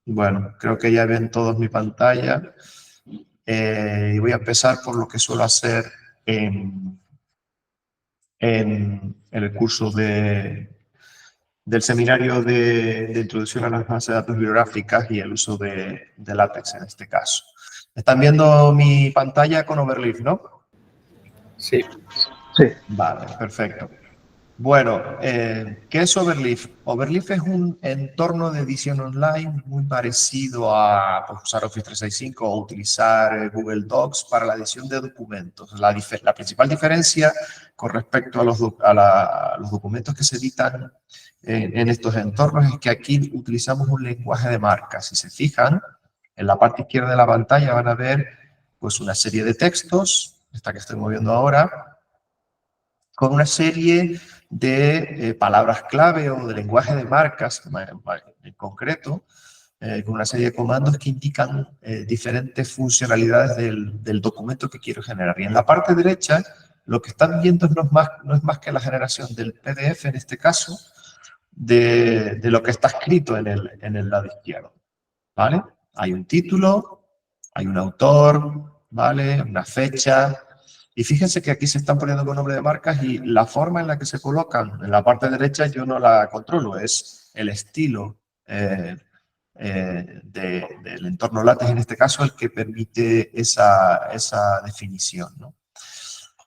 Bueno, creo que ya ven todos mi pantalla. Y voy a empezar por lo que suelo hacer en el curso del seminario de introducción a las bases de datos bibliográficas y el uso de LaTeX en este caso. Están viendo mi pantalla con Overleaf, ¿no? Sí. Sí. Vale, perfecto. Bueno, ¿qué es Overleaf? Overleaf es un entorno de edición online muy parecido a pues, usar Office 365 o utilizar Google Docs para la edición de documentos. La principal diferencia con respecto a los documentos que se editan en estos entornos es que aquí utilizamos un lenguaje de marcas. Si se fijan, en la parte izquierda de la pantalla van a ver pues, una serie de textos, esta que estoy moviendo ahora, con una serie de palabras clave o de lenguaje de marcas en concreto, con una serie de comandos que indican diferentes funcionalidades del documento que quiero generar. Y en la parte derecha, lo que están viendo no es más que la generación del PDF, en este caso, de lo que está escrito en el lado izquierdo. ¿Vale? Hay un título, hay un autor, ¿vale? Una fecha. Y fíjense que aquí se están poniendo con nombre de marcas y la forma en la que se colocan en la parte derecha yo no la controlo, es el estilo del entorno LaTeX, en este caso, el que permite esa definición, ¿no?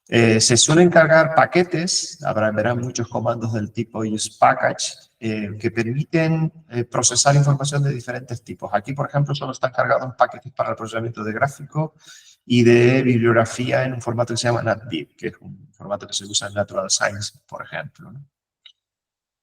Se suelen cargar paquetes, verán muchos comandos del tipo usePackage, que permiten procesar información de diferentes tipos. Aquí, por ejemplo, solo están cargados paquetes para el procesamiento de gráfico y de bibliografía en un formato que se llama NatBib, que es un formato que se usa en Natural Science, por ejemplo, ¿no?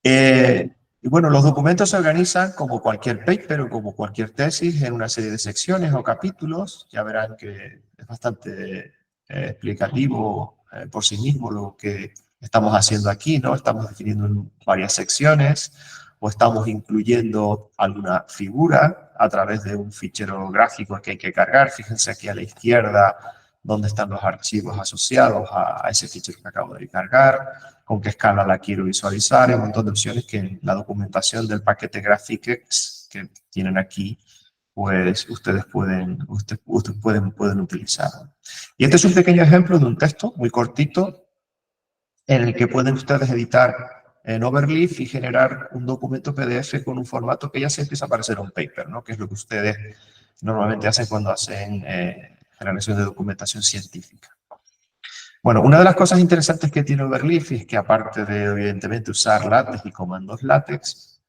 Y bueno, los documentos se organizan como cualquier paper o como cualquier tesis en una serie de secciones o capítulos. Ya verán que es bastante explicativo por sí mismo lo que estamos haciendo aquí, ¿no? Estamos definiendo varias secciones o estamos incluyendo alguna figura a través de un fichero gráfico que hay que cargar. Fíjense aquí a la izquierda dónde están los archivos asociados a ese fichero que acabo de cargar, con qué escala la quiero visualizar, un montón de opciones que en la documentación del paquete GraphicX que tienen aquí, pues ustedes pueden utilizar. Y este es un pequeño ejemplo de un texto muy cortito en el que pueden ustedes editar en Overleaf y generar un documento PDF con un formato que ya se empieza a parecer a un paper, ¿no? Que es lo que ustedes normalmente hacen cuando hacen generación de documentación científica. Bueno, una de las cosas interesantes que tiene Overleaf es que aparte de, evidentemente, usar LaTeX y comandos LaTeX,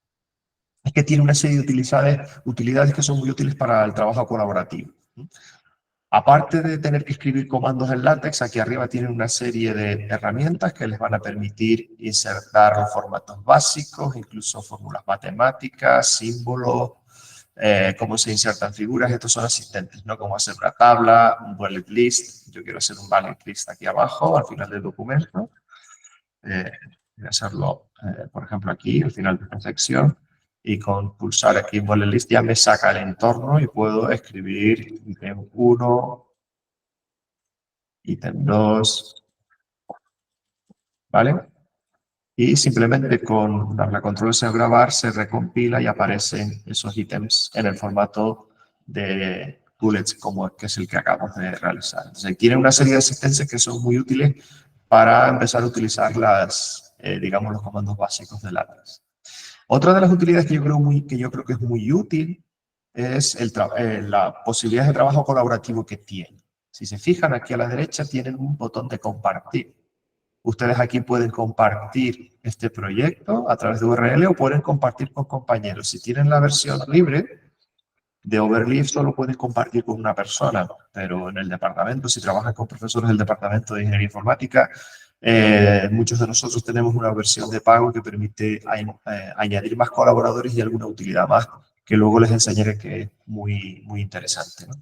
es que tiene una serie de utilidades que son muy útiles para el trabajo colaborativo. Aparte de tener que escribir comandos en LaTeX, aquí arriba tienen una serie de herramientas que les van a permitir insertar los formatos básicos, incluso fórmulas matemáticas, símbolos, cómo se insertan figuras. Estos son asistentes, ¿no? Cómo hacer una tabla, un bullet list. Yo quiero hacer un bullet list aquí abajo, al final del documento. Voy a hacerlo, por ejemplo, aquí, al final de esta sección. Y con pulsar aquí en bullet list ya me saca el entorno y puedo escribir ítem 1, ítem 2, ¿vale? Y simplemente con darle a control C o grabar se recompila y aparecen esos ítems en el formato de bullets como que es el que acabamos de realizar. Entonces, tiene una serie de asistencias que son muy útiles para empezar a utilizar digamos, los comandos básicos de LaTeX. Otra de las utilidades que yo creo que es muy útil es la posibilidad de trabajo colaborativo que tiene. Si se fijan, aquí a la derecha tienen un botón de compartir. Ustedes aquí pueden compartir este proyecto a través de URL o pueden compartir con compañeros. Si tienen la versión libre de Overleaf, solo pueden compartir con una persona, pero en el departamento, si trabajan con profesores del departamento de Ingeniería Informática, muchos de nosotros tenemos una versión de pago que permite añadir más colaboradores y alguna utilidad más, que luego les enseñaré que es muy, muy interesante, ¿no?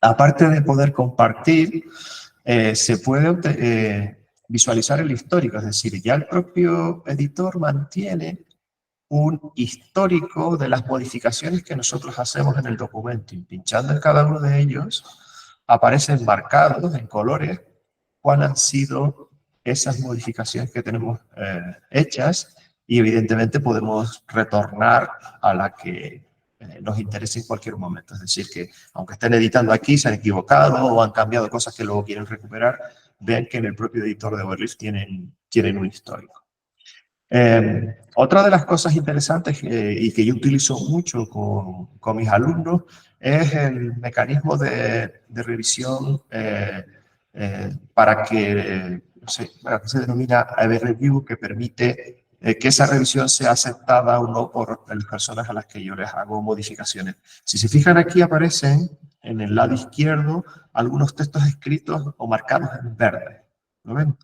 Aparte de poder compartir, se puede visualizar el histórico, es decir, ya el propio editor mantiene un histórico de las modificaciones que nosotros hacemos en el documento y pinchando en cada uno de ellos aparecen marcados en colores cuáles han sido esas modificaciones que tenemos hechas y evidentemente podemos retornar a la que nos interese en cualquier momento. Es decir, que aunque estén editando aquí, se han equivocado o han cambiado cosas que luego quieren recuperar, vean que en el propio editor de Overleaf tienen un histórico. Otra de las cosas interesantes y que yo utilizo mucho con mis alumnos es el mecanismo de revisión para que, no sé, para que se denomina Ever Review, que permite que esa revisión sea aceptada o no por las personas a las que yo les hago modificaciones. Si se fijan aquí aparecen en el lado izquierdo algunos textos escritos o marcados en verde. ¿Lo ven?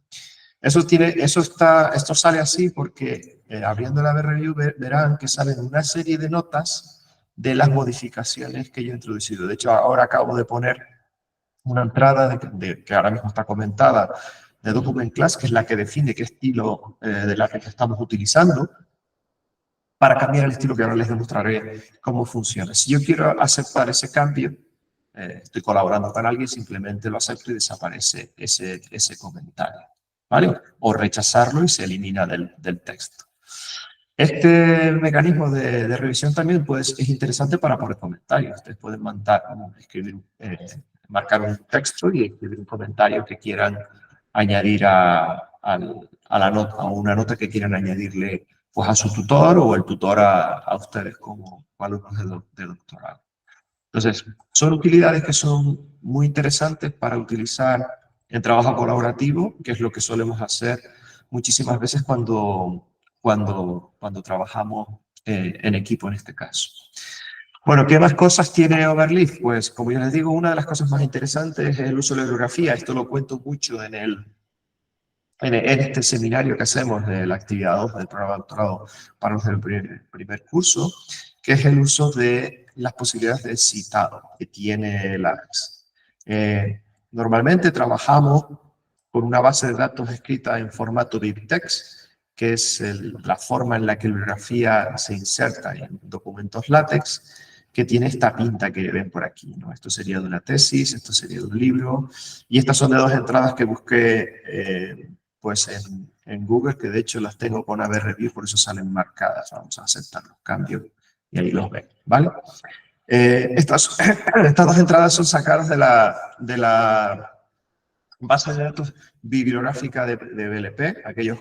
Esto sale así porque abriendo la B-Review verán que salen una serie de notas de las modificaciones que yo he introducido. De hecho, ahora acabo de poner una entrada que ahora mismo está comentada de Document Class, que es la que define qué estilo de la que estamos utilizando, para cambiar el estilo que ahora les demostraré cómo funciona. Si yo quiero aceptar ese cambio, estoy colaborando con alguien, simplemente lo acepto y desaparece ese comentario, ¿vale? O rechazarlo y se elimina del texto. Este mecanismo de revisión también pues, es interesante para poner comentarios. Ustedes pueden marcar un texto y escribir un comentario que quieran añadir a la nota, a una nota que quieran añadirle pues, a su tutor o el tutor a ustedes como alumnos de doctorado. Entonces, son utilidades que son muy interesantes para utilizar en trabajo colaborativo, que es lo que solemos hacer muchísimas veces cuando trabajamos en equipo en este caso. Bueno, ¿qué más cosas tiene Overleaf? Pues, como ya les digo, una de las cosas más interesantes es el uso de la bibliografía. Esto lo cuento mucho en este seminario que hacemos de la actividad 2 del programa de doctorado para los del primer curso, que es el uso de las posibilidades de citado que tiene LaTeX. Normalmente trabajamos con una base de datos escrita en formato BibTeX, que es la forma en la que la bibliografía se inserta en documentos LaTeX, que tiene esta pinta que ven por aquí, ¿no? Esto sería de una tesis, esto sería de un libro, y estas son de dos entradas que busqué pues en Google, que de hecho las tengo con AB Review, por eso salen marcadas. Vamos a aceptar los cambios y ahí los ven, ¿vale? Estas dos entradas son sacadas de la base de datos bibliográfica de BLP. Aquellos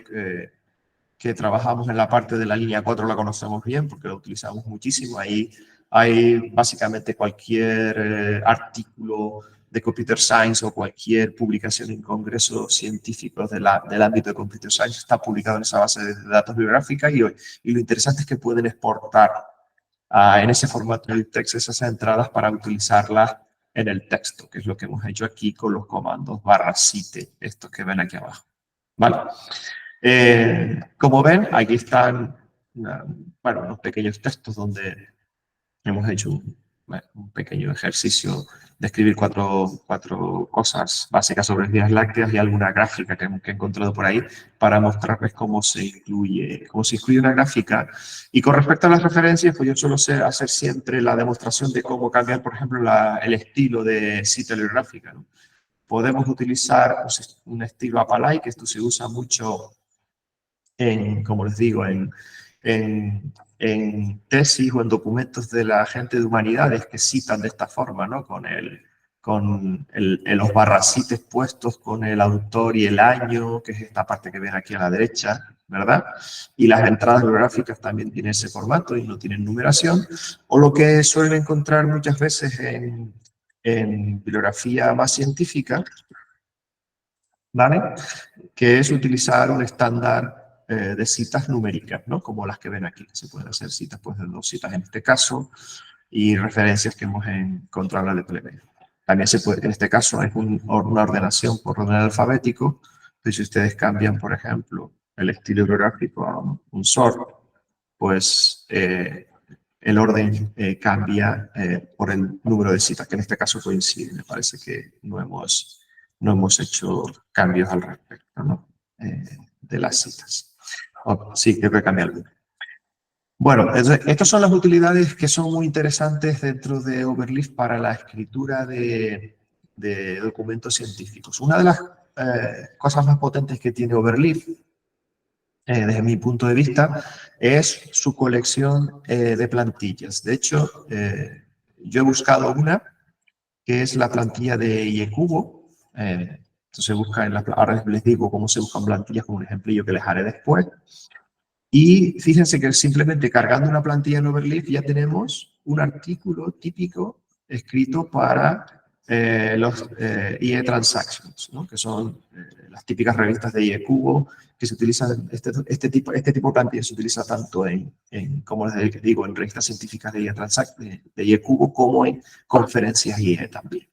que trabajamos en la parte de la línea 4 la conocemos bien porque la utilizamos muchísimo. Ahí hay básicamente cualquier artículo de Computer Science o cualquier publicación en congresos científicos del ámbito de Computer Science está publicado en esa base de datos bibliográfica y lo interesante es que pueden exportar en ese formato de text esas entradas para utilizarlas en el texto, que es lo que hemos hecho aquí con los comandos /cite, estos que ven aquí abajo. ¿Vale? Como ven, aquí están unos pequeños textos donde hemos hecho un pequeño ejercicio de escribir cuatro cosas básicas sobre vías lácteas y alguna gráfica que he encontrado por ahí para mostrarles cómo se incluye una gráfica. Y con respecto a las referencias, pues yo suelo hacer siempre la demostración de cómo cambiar, por ejemplo, el estilo de cita bibliográfica, ¿no? Podemos utilizar un estilo Apalai, que esto se usa mucho como les digo, en tesis o en documentos de la gente de humanidades que citan de esta forma, ¿no? Con los barracites puestos con el autor y el año, que es esta parte que ven aquí a la derecha, ¿verdad? Y las entradas bibliográficas también tienen ese formato y no tienen numeración. O lo que suelen encontrar muchas veces en bibliografía más científica, ¿vale? Que es utilizar un estándar de citas numéricas, ¿no? Como las que ven aquí. Se pueden hacer citas pues, de 2 citas en este caso y referencias que hemos encontrado en la de plebeyo. También se puede, en este caso, es una ordenación por orden alfabético. Entonces, si ustedes cambian, por ejemplo, el estilo bibliográfico a un sort, pues el orden cambia por el número de citas, que en este caso coincide. Me parece que no hemos hecho cambios al respecto, ¿no? De las citas. Sí, creo que cambia algo. Bueno, estas son las utilidades que son muy interesantes dentro de Overleaf para la escritura de documentos científicos. Una de las cosas más potentes que tiene Overleaf desde mi punto de vista, es su colección de plantillas. De hecho, yo he buscado una que es la plantilla de IEcubo. Entonces busca ahora les digo cómo se buscan plantillas con un ejemplillo que les haré después. Y fíjense que simplemente cargando una plantilla en Overleaf ya tenemos un artículo típico escrito para los IE Transactions, ¿no? Que son las típicas revistas de IEcubo que se utilizan, este tipo de plantilla se utiliza tanto como les digo, en revistas científicas de de IEcubo como en conferencias IE también.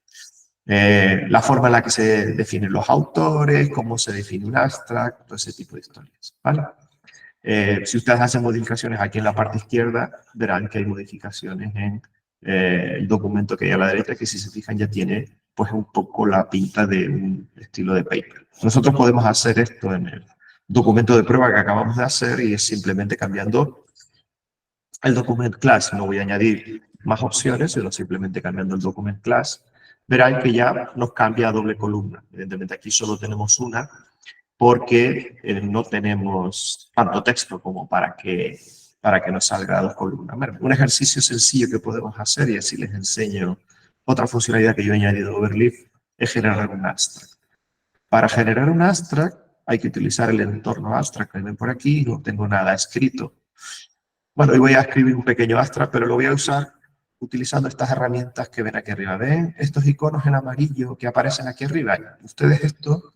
La forma en la que se definen los autores, cómo se define un abstract, todo ese tipo de historias, ¿vale? Si ustedes hacen modificaciones aquí en la parte izquierda, verán que hay modificaciones en el documento que hay a la derecha, que si se fijan ya tiene pues un poco la pinta de un estilo de paper. Nosotros podemos hacer esto en el documento de prueba que acabamos de hacer y es simplemente cambiando el document class. No voy a añadir más opciones, sino simplemente cambiando el document class. Verán que ya nos cambia a doble columna. Evidentemente aquí solo tenemos una, porque no tenemos tanto texto como para que nos salga a dos columnas. Bueno, un ejercicio sencillo que podemos hacer, y así les enseño otra funcionalidad que yo he añadido a Overleaf, es generar un abstract. Para generar un abstract hay que utilizar el entorno abstract que ven por aquí, no tengo nada escrito. Bueno, hoy voy a escribir un pequeño abstract, pero lo voy a usar utilizando estas herramientas que ven aquí arriba. ¿Ven estos iconos en amarillo que aparecen aquí arriba? Ustedes esto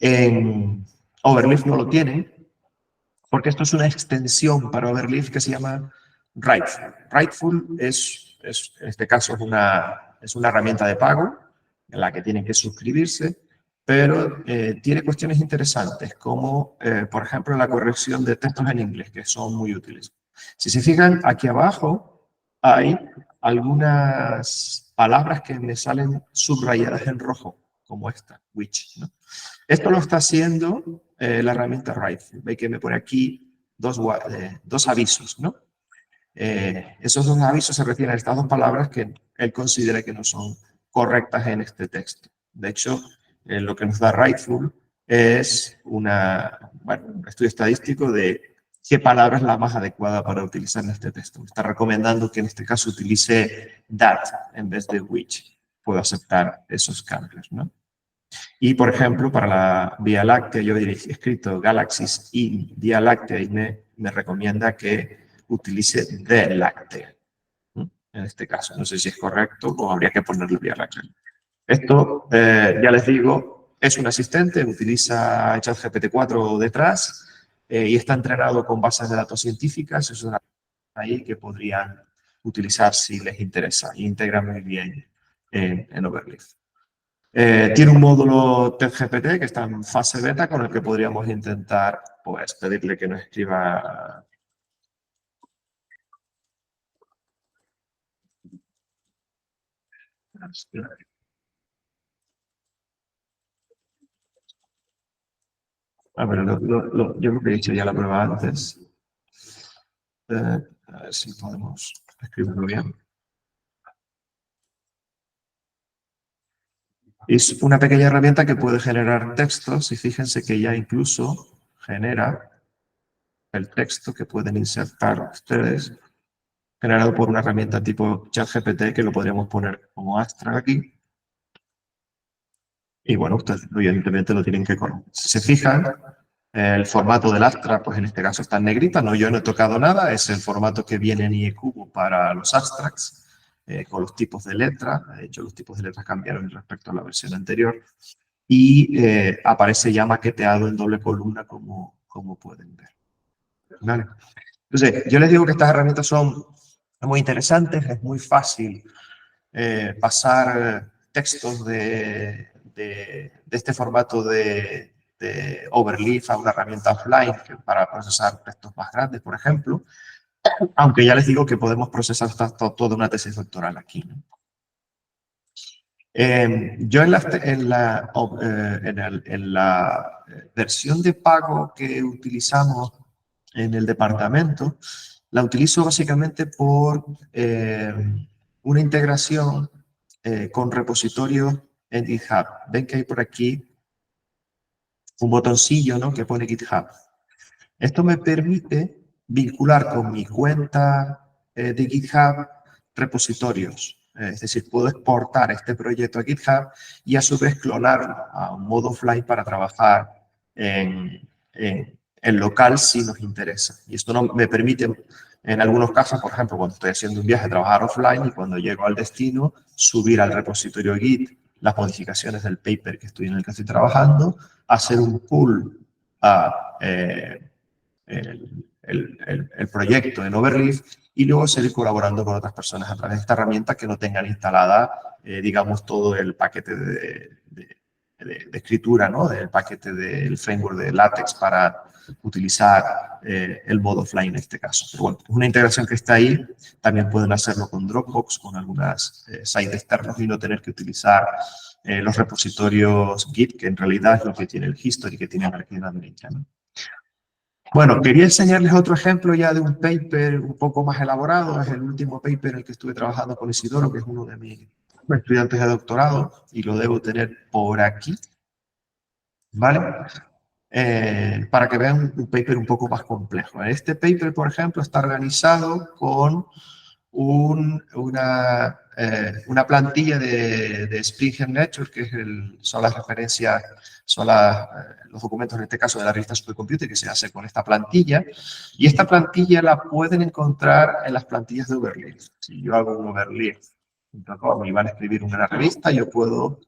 en Overleaf no lo tienen, porque esto es una extensión para Overleaf que se llama Writeful. Writeful en este caso, es una herramienta de pago en la que tienen que suscribirse, pero tiene cuestiones interesantes, como, por ejemplo, la corrección de textos en inglés, que son muy útiles. Si se fijan, aquí abajo hay algunas palabras que me salen subrayadas en rojo, como esta, which, ¿no? Esto lo está haciendo la herramienta Writeful. Ve que me pone aquí dos avisos, ¿no? Esos dos avisos se refieren a estas dos palabras que él considera que no son correctas en este texto. De hecho, lo que nos da Writeful es un estudio estadístico de qué palabra es la más adecuada para utilizar en este texto. Me está recomendando que en este caso utilice that en vez de which. Puedo aceptar esos cambios, ¿no? Y, por ejemplo, para la Vía Láctea, yo he escrito Galaxies y Vía Láctea y me recomienda que utilice The Láctea. En este caso, no sé si es correcto o habría que ponerle Vía Láctea. Esto, ya les digo, es un asistente, utiliza ChatGPT-4 detrás y está entrenado con bases de datos científicas. Es una ahí que podrían utilizar si les interesa. Integra muy bien en Overleaf. Tiene un módulo TestGPT que está en fase beta con el que podríamos intentar pues, pedirle que nos escriba. A ver, yo creo que he hecho ya la prueba antes. A ver si podemos escribirlo bien. Es una pequeña herramienta que puede generar textos y fíjense que ya incluso genera el texto que pueden insertar ustedes, generado por una herramienta tipo ChatGPT que lo podríamos poner como abstract aquí. Y bueno, ustedes evidentemente lo tienen que correr. Si se fijan, el formato del abstract, pues en este caso está en negrita, no, yo no he tocado nada, es el formato que viene en IEcubo para los abstracts, con los tipos de letra. De hecho, los tipos de letras cambiaron respecto a la versión anterior. Y aparece ya maqueteado en doble columna, como pueden ver. ¿Vale? Entonces, yo les digo que estas herramientas son muy interesantes, es muy fácil pasar textos de este formato de Overleaf a una herramienta offline para procesar textos más grandes, por ejemplo, aunque ya les digo que podemos procesar toda una tesis doctoral aquí, ¿no? Yo en la versión de pago que utilizamos en el departamento, la utilizo básicamente por una integración con repositorios en GitHub. Ven que hay por aquí un botoncillo, ¿no?, que pone GitHub. Esto me permite vincular con mi cuenta de GitHub repositorios. Es decir, puedo exportar este proyecto a GitHub y a su vez clonarlo a un modo offline para trabajar en local si nos interesa. Y esto no, me permite, en algunos casos, por ejemplo, cuando estoy haciendo un viaje, trabajar offline y cuando llego al destino, subir al repositorio Git las modificaciones del paper en el que estoy trabajando, hacer un pull a el proyecto en Overleaf y luego seguir colaborando con otras personas a través de esta herramienta que no tengan instalada, digamos, todo el paquete de escritura, ¿no? Del paquete del framework de LaTeX para utilizar el modo offline en este caso. Pero bueno, es una integración que está ahí. También pueden hacerlo con Dropbox, con algunas sites externos y no tener que utilizar los repositorios Git, que en realidad es lo que tiene el history que tiene aquí en la derecha, ¿no? Bueno, quería enseñarles otro ejemplo ya de un paper un poco más elaborado. Es el último paper en el que estuve trabajando con Isidoro, que es uno de mis estudiantes de doctorado, y lo debo tener por aquí, ¿vale? Para que vean un paper un poco más complejo. Este paper, por ejemplo, está organizado con una plantilla de Springer Nature, que son las referencias, son los documentos, en este caso, de la revista Supercomputer, que se hace con esta plantilla. Y esta plantilla la pueden encontrar en las plantillas de Overleaf. Si yo hago un Overleaf.com y van a escribir una revista, yo puedo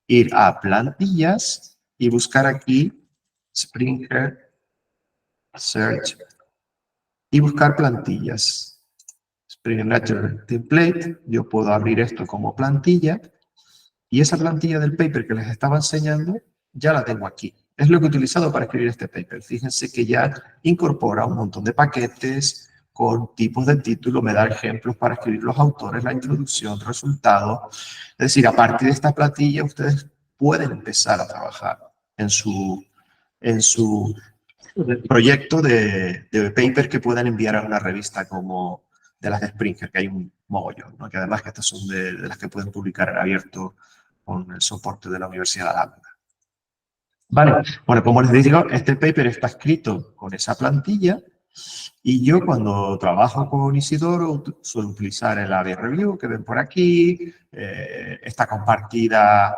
ir a plantillas y buscar aquí Springer Search y buscar plantillas. Springer Nature Template, yo puedo abrir esto como plantilla y esa plantilla del paper que les estaba enseñando ya la tengo aquí. Es lo que he utilizado para escribir este paper. Fíjense que ya incorpora un montón de paquetes con tipos de título, me da ejemplos para escribir los autores, la introducción, resultados. Es decir, a partir de esta plantilla ustedes pueden empezar a trabajar en su proyecto de paper que puedan enviar a una revista como de las de Springer, que hay un mogollón, ¿no? Que además que estas son de las que pueden publicar en abierto con el soporte de la Universidad de Lambda. Vale, bueno, como les digo, este paper está escrito con esa plantilla y yo cuando trabajo con Isidoro suelo utilizar el AVE Review que ven por aquí, está compartida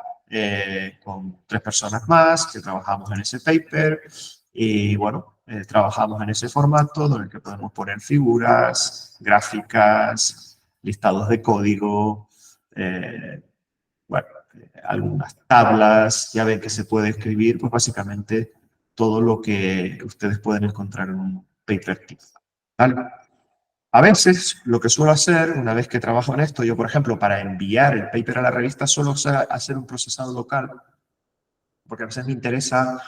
con 3 personas más que trabajamos en ese paper y bueno, trabajamos en ese formato en el que podemos poner figuras, gráficas, listados de código, bueno, algunas tablas, ya ven que se puede escribir, pues básicamente todo lo que ustedes pueden encontrar en un paper tip, ¿vale? A veces, lo que suelo hacer, una vez que trabajo en esto, yo, por ejemplo, para enviar el paper a la revista, suelo hacer un procesado local, porque a veces me interesa,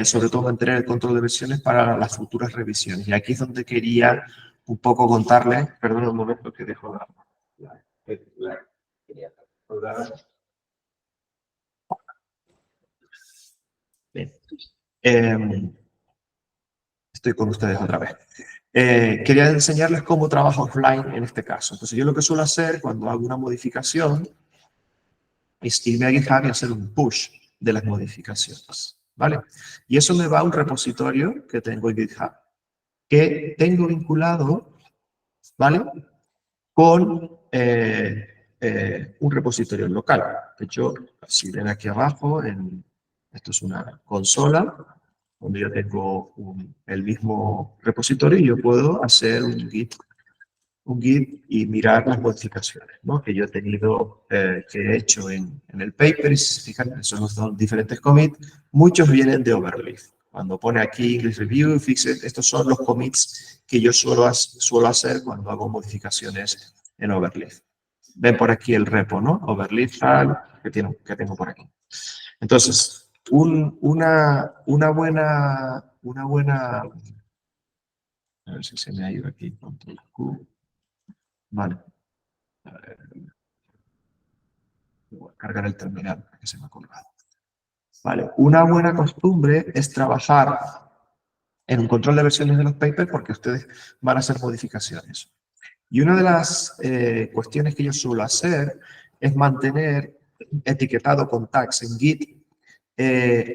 sobre todo, mantener el control de versiones para las futuras revisiones. Y aquí es donde quería un poco contarles, perdón un momento que dejo la Bien. Estoy con ustedes otra vez. Quería enseñarles cómo trabajo offline en este caso. Entonces, yo lo que suelo hacer cuando hago una modificación es irme a GitHub y hacer un push de las modificaciones, ¿vale? Y eso me va a un repositorio que tengo en GitHub, que tengo vinculado, ¿vale? Con un repositorio local. De hecho, si ven aquí abajo, esto es una consola, donde yo tengo el mismo repositorio y yo puedo hacer un git y mirar las modificaciones, ¿no? Que yo he tenido, que he hecho en el paper. Y si se fijan, son los diferentes commits. Muchos vienen de Overleaf. Cuando pone aquí English Review, fíjense, estos son los commits que yo suelo hacer cuando hago modificaciones en Overleaf. Ven por aquí el repo, ¿no? Overleaf tal, que tengo por aquí. Entonces, una buena, a ver si se me ha ido aquí, Control Q. Vale. Voy a cargar el terminal, que se me ha colgado. Vale, una buena costumbre es trabajar en un control de versiones de los papers porque ustedes van a hacer modificaciones. Y una de las cuestiones que yo suelo hacer es mantener etiquetado con tags en Git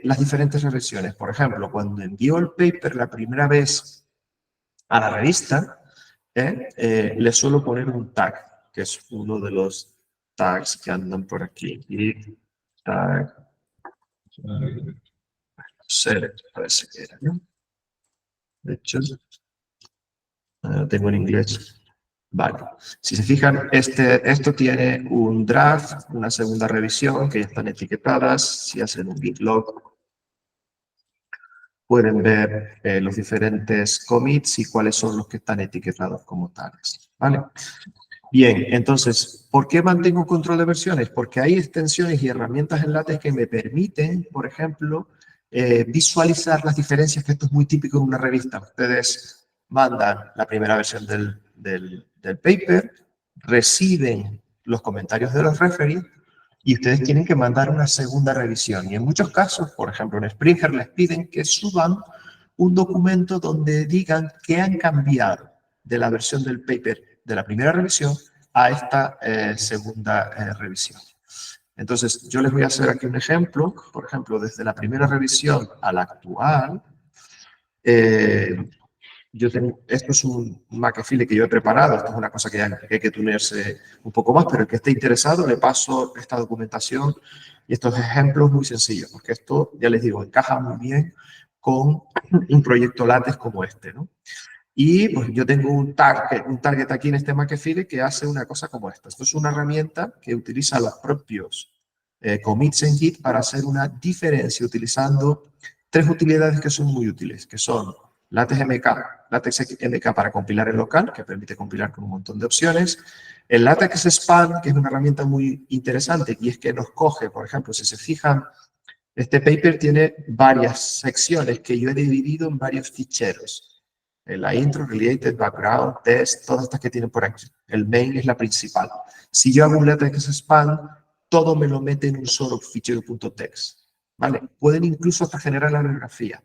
las diferentes revisiones. Por ejemplo, cuando envío el paper la primera vez a la revista, le suelo poner un tag, que es uno de los tags que andan por aquí. Y tag, select, parece que era, ¿no? De hecho, lo tengo en inglés. Vale. Si se fijan, esto tiene un draft, una segunda revisión, que ya están etiquetadas. Si hacen un git log, pueden ver los diferentes commits y cuáles son los que están etiquetados como tales. ¿Vale? Bien, entonces, ¿por qué mantengo control de versiones? Porque hay extensiones y herramientas en LaTeX que me permiten, por ejemplo, visualizar las diferencias, que esto es muy típico en una revista. Ustedes mandan la primera versión del paper, reciben los comentarios de los referees y ustedes tienen que mandar una segunda revisión. Y en muchos casos, por ejemplo, en Springer les piden que suban un documento donde digan qué han cambiado de la versión del paper de la primera revisión a esta segunda revisión. Entonces, yo les voy a hacer aquí un ejemplo. Por ejemplo, desde la primera revisión a la actual, esto es un Makefile que yo he preparado. Esto es una cosa que hay que tunearse un poco más, pero el que esté interesado le paso esta documentación y estos ejemplos muy sencillos, porque esto, ya les digo, encaja muy bien con un proyecto LaTeX como este, ¿no? Y pues yo tengo un target aquí en este Makefile que hace una cosa como esta. Esto es una herramienta que utiliza los propios commits en Git para hacer una diferencia utilizando tres utilidades que son muy útiles, que son LaTeX MK para compilar en local, que permite compilar con un montón de opciones. El LaTeX Span, que es una herramienta muy interesante, y es que nos coge, por ejemplo, si se fijan, este paper tiene varias secciones que yo he dividido en varios ficheros. La intro, related, background, test, todas estas que tienen por aquí. El main es la principal. Si yo hago un LaTeX span, todo me lo mete en un solo fichero .text. ¿Vale? Pueden incluso hasta generar la bibliografía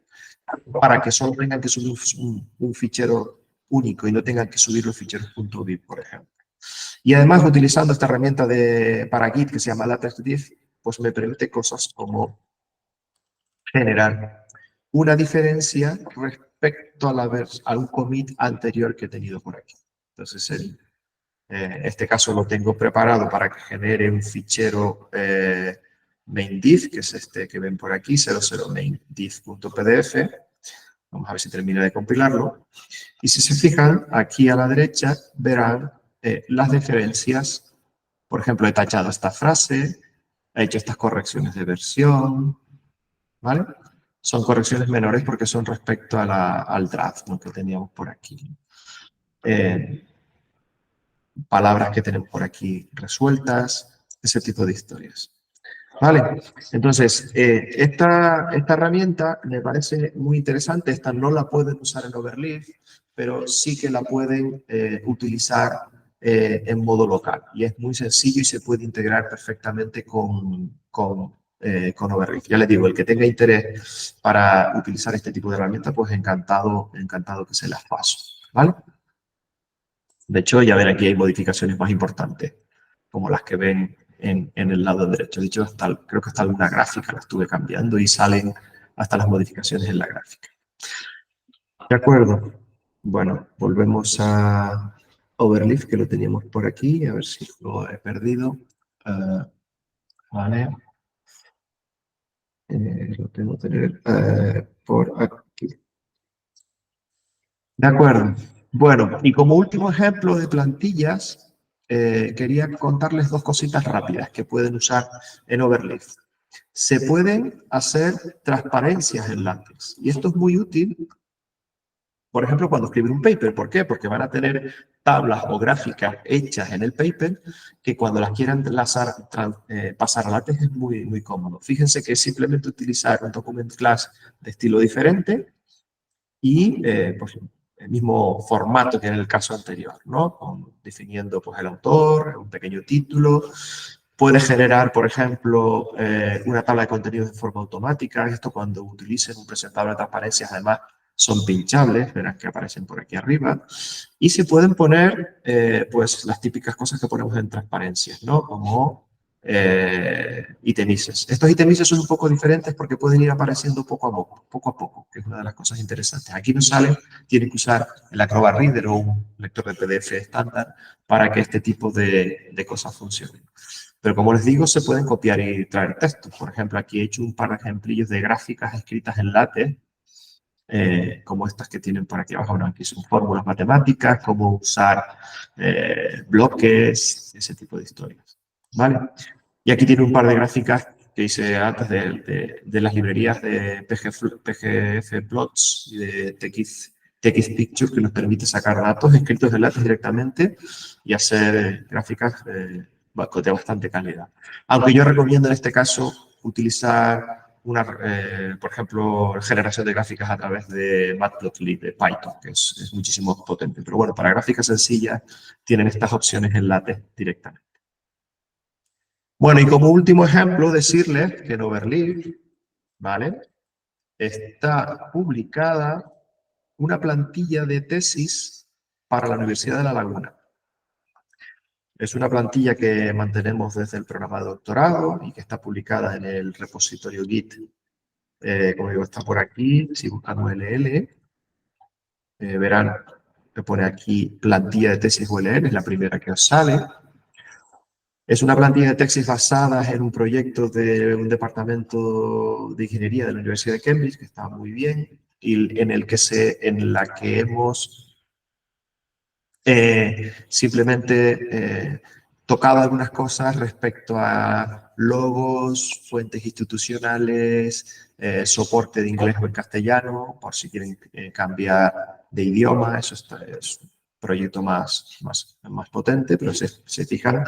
para que solo tengan que subir un fichero único y no tengan que subir los ficheros .bib, por ejemplo. Y además, utilizando esta herramienta para Git que se llama LaTeX diff, pues me permite cosas como generar una diferencia respecto a un commit anterior que he tenido por aquí. Entonces, este caso lo tengo preparado para que genere un fichero main.diff, que es este que ven por aquí, 00main.diff.pdf. Vamos a ver si termina de compilarlo. Y si se fijan, aquí a la derecha verán las diferencias. Por ejemplo, he tachado esta frase, he hecho estas correcciones de versión, ¿vale? Son correcciones menores porque son respecto al draft, ¿no?, que teníamos por aquí. Palabras que tenemos por aquí resueltas, ese tipo de historias. ¿Vale? Entonces, esta herramienta me parece muy interesante. Esta no la pueden usar en Overleaf, pero sí que la pueden utilizar en modo local. Y es muy sencillo y se puede integrar perfectamente con Overleaf. Ya les digo, el que tenga interés para utilizar este tipo de herramienta, pues encantado que se las paso. ¿Vale? De hecho, ya ven, aquí hay modificaciones más importantes, como las que ven en el lado derecho. De hecho, creo que hasta alguna gráfica la estuve cambiando y salen hasta las modificaciones en la gráfica. ¿De acuerdo? Bueno, volvemos a Overleaf, que lo teníamos por aquí. A ver si lo he perdido. Vale. Lo tengo que tener por aquí. De acuerdo. Bueno, y como último ejemplo de plantillas, quería contarles dos cositas rápidas que pueden usar en Overleaf. Se pueden hacer transparencias en LaTeX. Y esto es muy útil, por ejemplo, cuando escriben un paper. ¿Por qué? Porque van a tener tablas o gráficas hechas en el paper que cuando las quieran pasar a LaTeX es muy, muy cómodo. Fíjense que es simplemente utilizar un document class de estilo diferente y pues, el mismo formato que en el caso anterior, ¿no? Definiendo pues, el autor, un pequeño título. Puede generar, por ejemplo, una tabla de contenidos de forma automática. Esto cuando utilicen un presentador de transparencias, además, son pinchables, verán que aparecen por aquí arriba. Y se pueden poner, pues, las típicas cosas que ponemos en transparencias, ¿no? Como itemices. Estos itemices son un poco diferentes porque pueden ir apareciendo poco a poco, que es una de las cosas interesantes. Aquí no salen, tienen que usar el Acrobat Reader o un lector de PDF estándar para que este tipo de cosas funcionen. Pero como les digo, se pueden copiar y traer textos. Por ejemplo, aquí he hecho un par de ejemplillos de gráficas escritas en LaTeX, como estas que tienen por aquí abajo. Bueno, aquí son fórmulas matemáticas, cómo usar bloques, ese tipo de historias. ¿Vale? Y aquí tiene un par de gráficas que hice antes de las librerías de PGF Plots y de TX Pictures, que nos permite sacar datos escritos de LaTeX directamente y hacer gráficas de bastante calidad. Aunque yo recomiendo en este caso utilizar por ejemplo, generación de gráficas a través de Matplotlib de Python, que es muchísimo potente. Pero bueno, para gráficas sencillas tienen estas opciones en LaTeX directamente. Bueno, y como último ejemplo, decirles que en Overleaf, ¿vale? Está publicada una plantilla de tesis para la Universidad de La Laguna. Es una plantilla que mantenemos desde el programa de doctorado y que está publicada en el repositorio Git. Como digo, está por aquí. Si buscan ULL, verán que pone aquí plantilla de tesis ULL, es la primera que os sale. Es una plantilla de tesis basada en un proyecto de un departamento de ingeniería de la Universidad de Cambridge, que está muy bien, y en la que hemos simplemente tocado algunas cosas respecto a logos, fuentes institucionales, soporte de inglés o en castellano, por si quieren cambiar de idioma. Eso es un proyecto más potente, pero se fijan,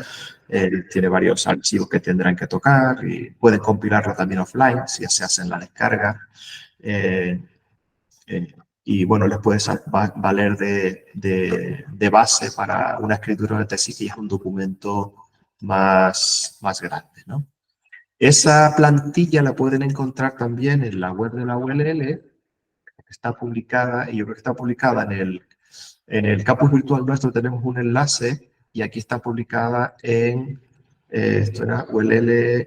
tiene varios archivos que tendrán que tocar y pueden compilarlo también offline si se hacen la descarga. Y bueno, les puede valer de base para una escritura de tesis que es un documento más grande, ¿no? Esa plantilla la pueden encontrar también en la web de la ULL, que está publicada, y yo creo que está publicada en el campus virtual nuestro. Tenemos un enlace y aquí está publicada en, esto era ULL,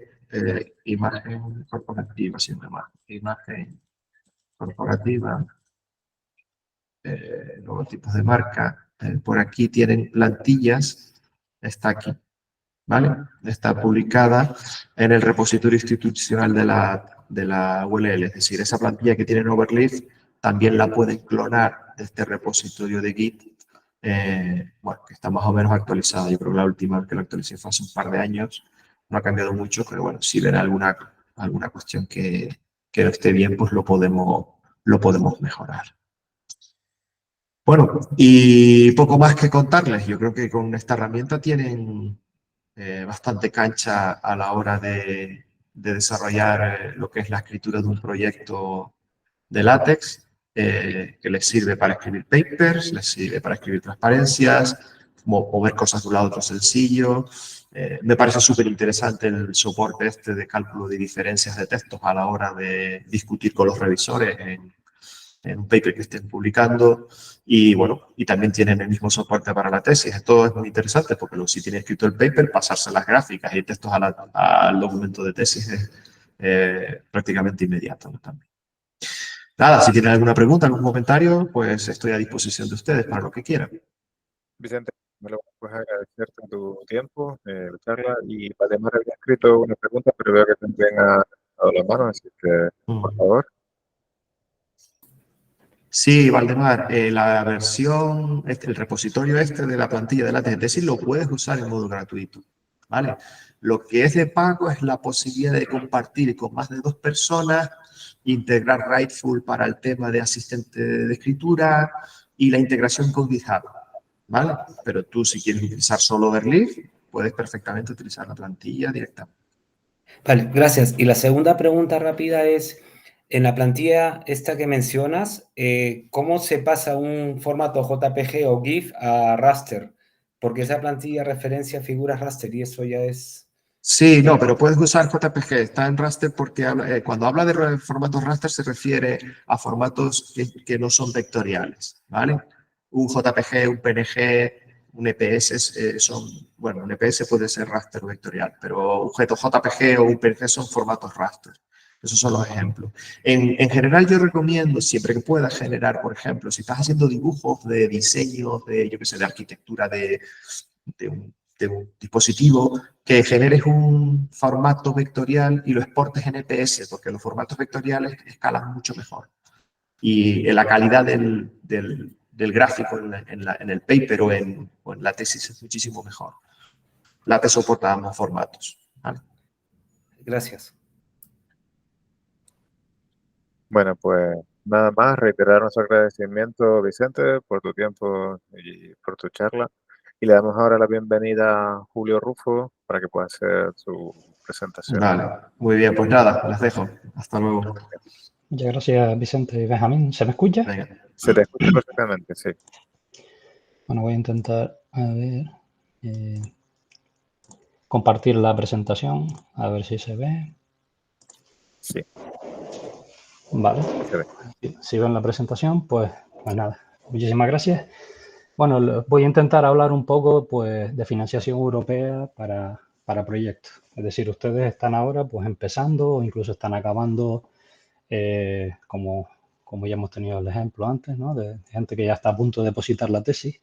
imagen corporativa, si no más, imagen corporativa, nuevos tipos de marca. Por aquí tienen plantillas, está aquí, ¿vale? Está publicada en el repositorio institucional de la ULL, es decir, esa plantilla que tiene en Overleaf también la pueden clonar de este repositorio de Git, bueno, que está más o menos actualizada. Yo creo que la última vez que lo actualicé fue hace un par de años, no ha cambiado mucho, pero bueno, si ven alguna cuestión que no esté bien, pues lo podemos mejorar. Bueno, y poco más que contarles. Yo creo que con esta herramienta tienen bastante cancha a la hora de desarrollar lo que es la escritura de un proyecto de LaTeX, que les sirve para escribir papers, les sirve para escribir transparencias, mover cosas de un lado a otro sencillo. Me parece súper interesante el soporte de cálculo de diferencias de textos a la hora de discutir con los revisores en un paper que estén publicando. Y bueno, y también tienen el mismo soporte para la tesis. Esto es muy interesante porque luego, si tiene escrito el paper, pasarse las gráficas y textos al documento de tesis es prácticamente inmediato, ¿no? También. Nada, si tienen alguna pregunta, algún comentario, pues estoy a disposición de ustedes para lo que quieran. Vicente, pues agradecerte tu tiempo, charla, y además había escrito una pregunta, pero veo que también ha dado la mano, así que, por favor. Sí, Valdemar, la versión, el repositorio de la plantilla de la tesis lo puedes usar en modo gratuito, ¿vale? Lo que es de pago es la posibilidad de compartir con más de 2 personas, integrar Writeful para el tema de asistente de escritura y la integración con GitHub, ¿vale? Pero tú, si quieres utilizar solo Overleaf, puedes perfectamente utilizar la plantilla directamente. Vale, gracias. Y la segunda pregunta rápida es, en la plantilla esta que mencionas, ¿cómo se pasa un formato JPG o GIF a raster? Porque esa plantilla referencia figuras raster y eso ya es... Sí, no, pero puedes usar JPG, está en raster porque cuando habla de formatos raster se refiere a formatos que no son vectoriales, ¿vale? Un JPG, un PNG, un EPS bueno, un EPS puede ser raster vectorial, pero objetos JPG o UPG son formatos raster. Esos son los ejemplos. En general yo recomiendo, siempre que puedas generar, por ejemplo, si estás haciendo dibujos de diseño, yo qué sé, de arquitectura de un dispositivo, que generes un formato vectorial y lo exportes en EPS, porque los formatos vectoriales escalan mucho mejor. Y la calidad del gráfico en el paper o en la tesis es muchísimo mejor. LaTeX soporta ambos formatos. ¿Vale? Gracias. Bueno, pues nada más, reiterar nuestro agradecimiento, Vicente, por tu tiempo y por tu charla. Y le damos ahora la bienvenida a Julio Rufo para que pueda hacer su presentación. Vale, muy bien, pues nada, las dejo. Hasta luego. Muchas gracias, Vicente y Benjamín. ¿Se me escucha? Venga. Se te escucha perfectamente, sí. Bueno, voy a intentar, a ver, compartir la presentación, a ver si se ve. Sí, Vale. se ve. Si ven la presentación, pues nada, muchísimas gracias. Bueno, voy a intentar hablar un poco pues, de financiación europea para proyectos. Es decir, ustedes están ahora pues empezando o incluso están acabando, como ya hemos tenido el ejemplo antes, ¿no? De gente que ya está a punto de depositar la tesis.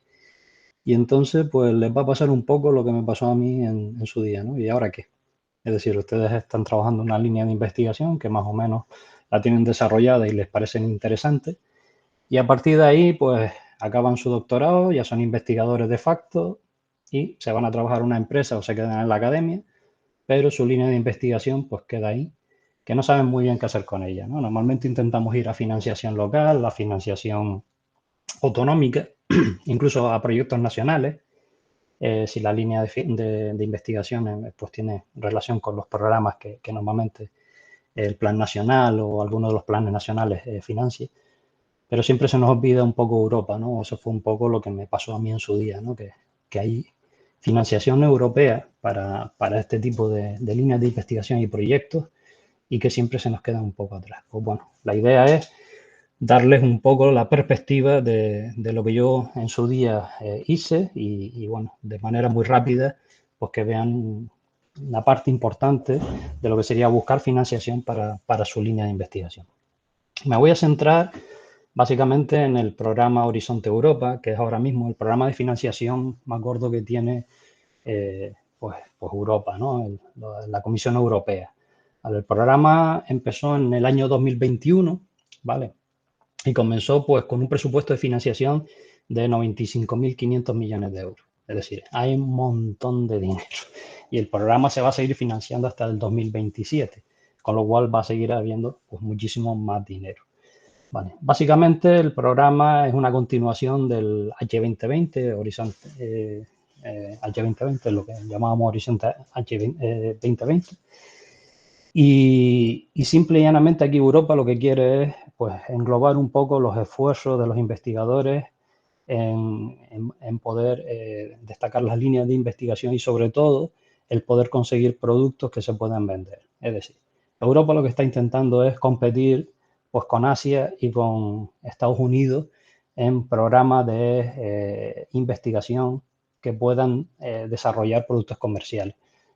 Y entonces, pues les va a pasar un poco lo que me pasó a mí en su día, ¿no? ¿Y ahora qué? Es decir, ustedes están trabajando en una línea de investigación que más o menos la tienen desarrollada y les parece interesante. Y a partir de ahí, pues acaban su doctorado, ya son investigadores de facto y se van a trabajar en una empresa o se quedan en la academia, pero su línea de investigación pues queda ahí, que no saben muy bien qué hacer con ella, ¿no? Normalmente intentamos ir a financiación local, a financiación autonómica, incluso a proyectos nacionales, si la línea de investigación pues tiene relación con los programas que normalmente el Plan Nacional o alguno de los planes nacionales financie. Pero siempre se nos olvida un poco Europa, ¿no? Eso fue un poco lo que me pasó a mí en su día, ¿no? Que hay financiación europea para este tipo de líneas de investigación y proyectos y que siempre se nos queda un poco atrás. Pues bueno, la idea es darles un poco la perspectiva de lo que yo en su día hice y, bueno, de manera muy rápida, pues que vean una parte importante de lo que sería buscar financiación para su línea de investigación. Me voy a centrar básicamente en el programa Horizonte Europa, que es ahora mismo el programa de financiación más gordo que tiene pues Europa, ¿no? La Comisión Europea. Vale, el programa empezó en el año 2021, ¿vale? Y comenzó pues con un presupuesto de financiación de 95.500 millones de euros. Es decir, hay un montón de dinero. Y el programa se va a seguir financiando hasta el 2027, con lo cual va a seguir habiendo pues muchísimo más dinero. Vale. Básicamente el programa es una continuación del H2020, Horizonte H2020, lo que llamábamos Horizonte H2020. Y simple y llanamente aquí Europa lo que quiere es pues, englobar un poco los esfuerzos de los investigadores en poder destacar las líneas de investigación y sobre todo el poder conseguir productos que se puedan vender. Es decir, Europa lo que está intentando es competir pues, con Asia y con Estados Unidos en programas de investigación que puedan desarrollar productos comerciales.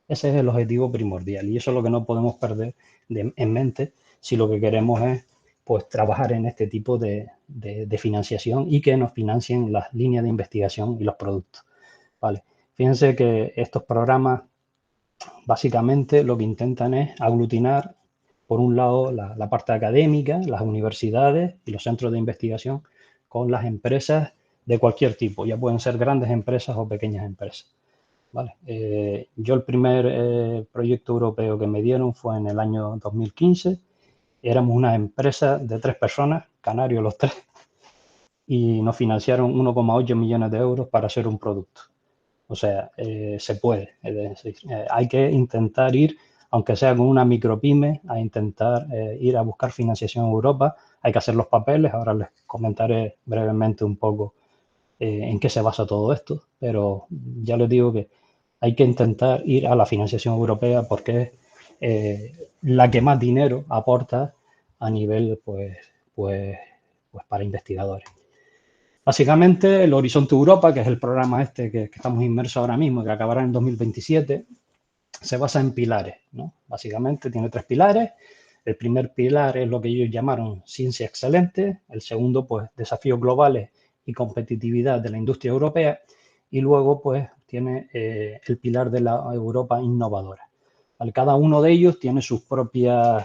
Ese es el objetivo primordial y eso es lo que no podemos perder en mente si lo que queremos es pues, trabajar en este tipo de financiación y que nos financien las líneas de investigación y los productos. Vale. Fíjense que estos programas básicamente lo que intentan es aglutinar, por un lado, la parte académica, las universidades y los centros de investigación con las empresas de cualquier tipo, ya pueden ser grandes empresas o pequeñas empresas. Vale. Yo el primer proyecto europeo que me dieron fue en el año 2015. Éramos una empresa de 3 personas, canarios los 3, y nos financiaron 1,8 millones de euros para hacer un producto. O sea, se puede. Es decir, hay que intentar ir, aunque sea con una micropyme, a intentar ir a buscar financiación en Europa. Hay que hacer los papeles. Ahora les comentaré brevemente un poco en qué se basa todo esto, pero ya les digo que hay que intentar ir a la financiación europea porque es la que más dinero aporta a nivel pues para investigadores. Básicamente, el Horizonte Europa, que es el programa este que estamos inmersos ahora mismo, que acabará en 2027, se basa en pilares, ¿no? Básicamente tiene 3 pilares. El primer pilar es lo que ellos llamaron ciencia excelente. El segundo, pues, desafíos globales y competitividad de la industria europea. Y luego, pues, tiene el pilar de la Europa innovadora. ¿Vale? Cada uno de ellos tiene sus propios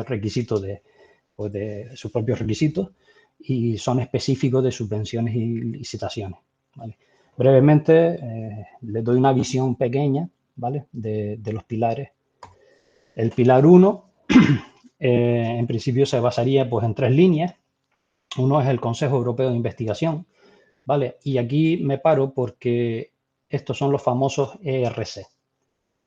requisitos sus propios requisitos y son específicos de subvenciones y licitaciones, ¿vale? Brevemente, les doy una visión pequeña, ¿vale? de los pilares. El pilar 1, en principio, se basaría, pues, en 3 líneas. Uno es el Consejo Europeo de Investigación, ¿vale? Y aquí me paro porque estos son los famosos ERC,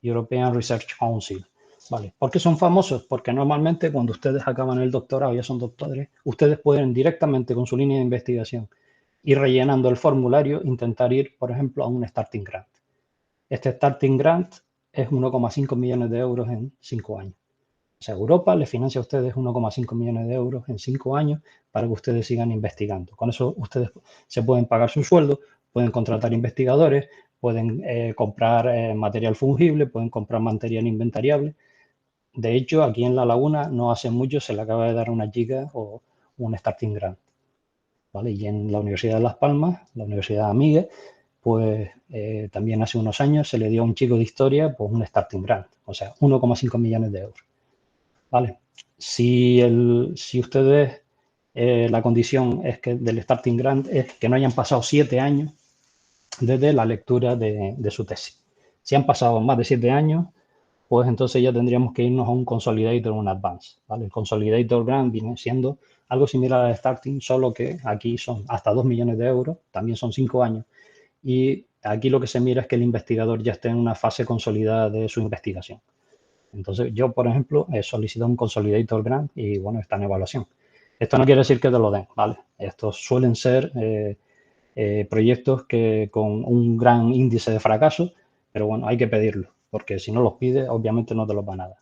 European Research Council. Vale. ¿Por qué son famosos? Porque normalmente cuando ustedes acaban el doctorado, ya son doctores, ustedes pueden directamente con su línea de investigación ir rellenando el formulario, intentar ir, por ejemplo, a un Starting Grant. Este Starting Grant es 1,5 millones de euros en 5 años. O sea, Europa les financia a ustedes 1,5 millones de euros en 5 años para que ustedes sigan investigando. Con eso ustedes se pueden pagar su sueldo, pueden contratar investigadores, pueden comprar material fungible, pueden comprar material inventariable. De hecho, aquí en La Laguna no hace mucho se le acaba de dar a una chica o un Starting Grant, ¿vale? Y en la Universidad de Las Palmas, la Universidad Amigues, pues también hace unos años se le dio a un chico de historia, pues, un Starting Grant, o sea, 1,5 millones de euros, ¿vale? Si ustedes, la condición es que del Starting Grant es que no hayan pasado 7 años desde la lectura de su tesis. Si han pasado más de 7 años, pues entonces ya tendríamos que irnos a un Consolidator o un Advance, ¿vale? El Consolidator Grant viene siendo algo similar al Starting, solo que aquí son hasta 2 millones de euros, también son 5 años. Y aquí lo que se mira es que el investigador ya esté en una fase consolidada de su investigación. Entonces, yo, por ejemplo, he solicitado un Consolidator Grant y, bueno, está en evaluación. Esto no quiere decir que te lo den, ¿vale? Estos suelen ser proyectos que con un gran índice de fracaso, pero bueno, hay que pedirlo, porque si no los pides, obviamente no te los van a dar.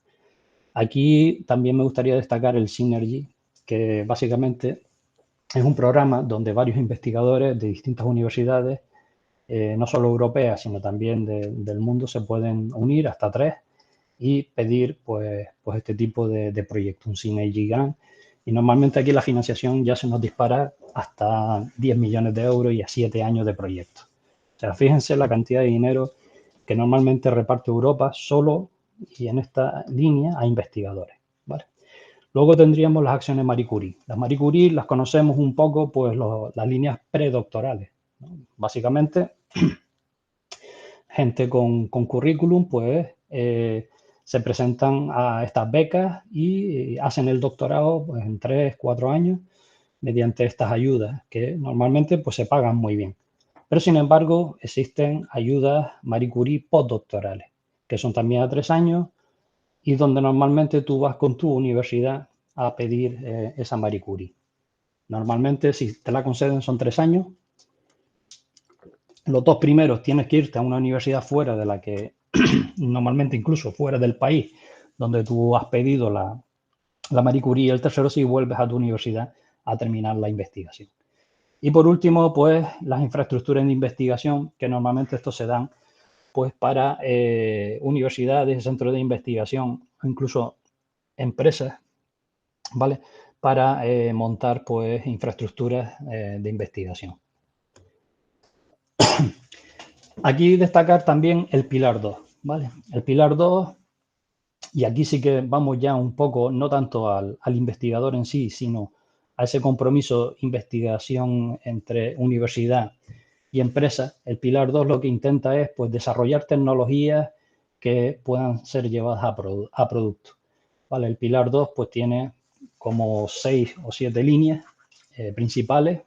Aquí también me gustaría destacar el Synergy, que básicamente es un programa donde varios investigadores de distintas universidades, no solo europeas, sino también del mundo, se pueden unir hasta 3 y pedir pues este tipo de proyecto, un Synergy Grant. Y normalmente aquí la financiación ya se nos dispara hasta 10 millones de euros y a 7 años de proyecto. O sea, fíjense la cantidad de dinero que normalmente reparte Europa solo y en esta línea a investigadores, ¿vale? Luego tendríamos las acciones Marie Curie. Las Marie Curie las conocemos un poco, pues las líneas predoctorales, ¿no? Básicamente, gente con currículum, pues se presentan a estas becas y hacen el doctorado, pues, en 3, 4 años mediante estas ayudas que normalmente, pues, se pagan muy bien. Pero, sin embargo, existen ayudas Marie Curie postdoctorales, que son también a 3 años y donde normalmente tú vas con tu universidad a pedir esa Marie Curie. Normalmente, si te la conceden, son 3 años. Los 2 primeros tienes que irte a una universidad fuera de la que, normalmente incluso fuera del país donde tú has pedido la Marie Curie, y el tercero si vuelves a tu universidad a terminar la investigación. Y por último, pues las infraestructuras de investigación, que normalmente estos se dan pues para universidades, centros de investigación, incluso empresas, ¿vale? Para montar pues infraestructuras de investigación. Aquí destacar también el pilar 2, ¿vale? El pilar 2, y aquí sí que vamos ya un poco, no tanto al investigador en sí, sino a ese compromiso investigación entre universidad y empresa. El pilar 2 lo que intenta es, pues, desarrollar tecnologías que puedan ser llevadas a producto, ¿vale? El pilar 2 pues tiene como 6 o 7 líneas principales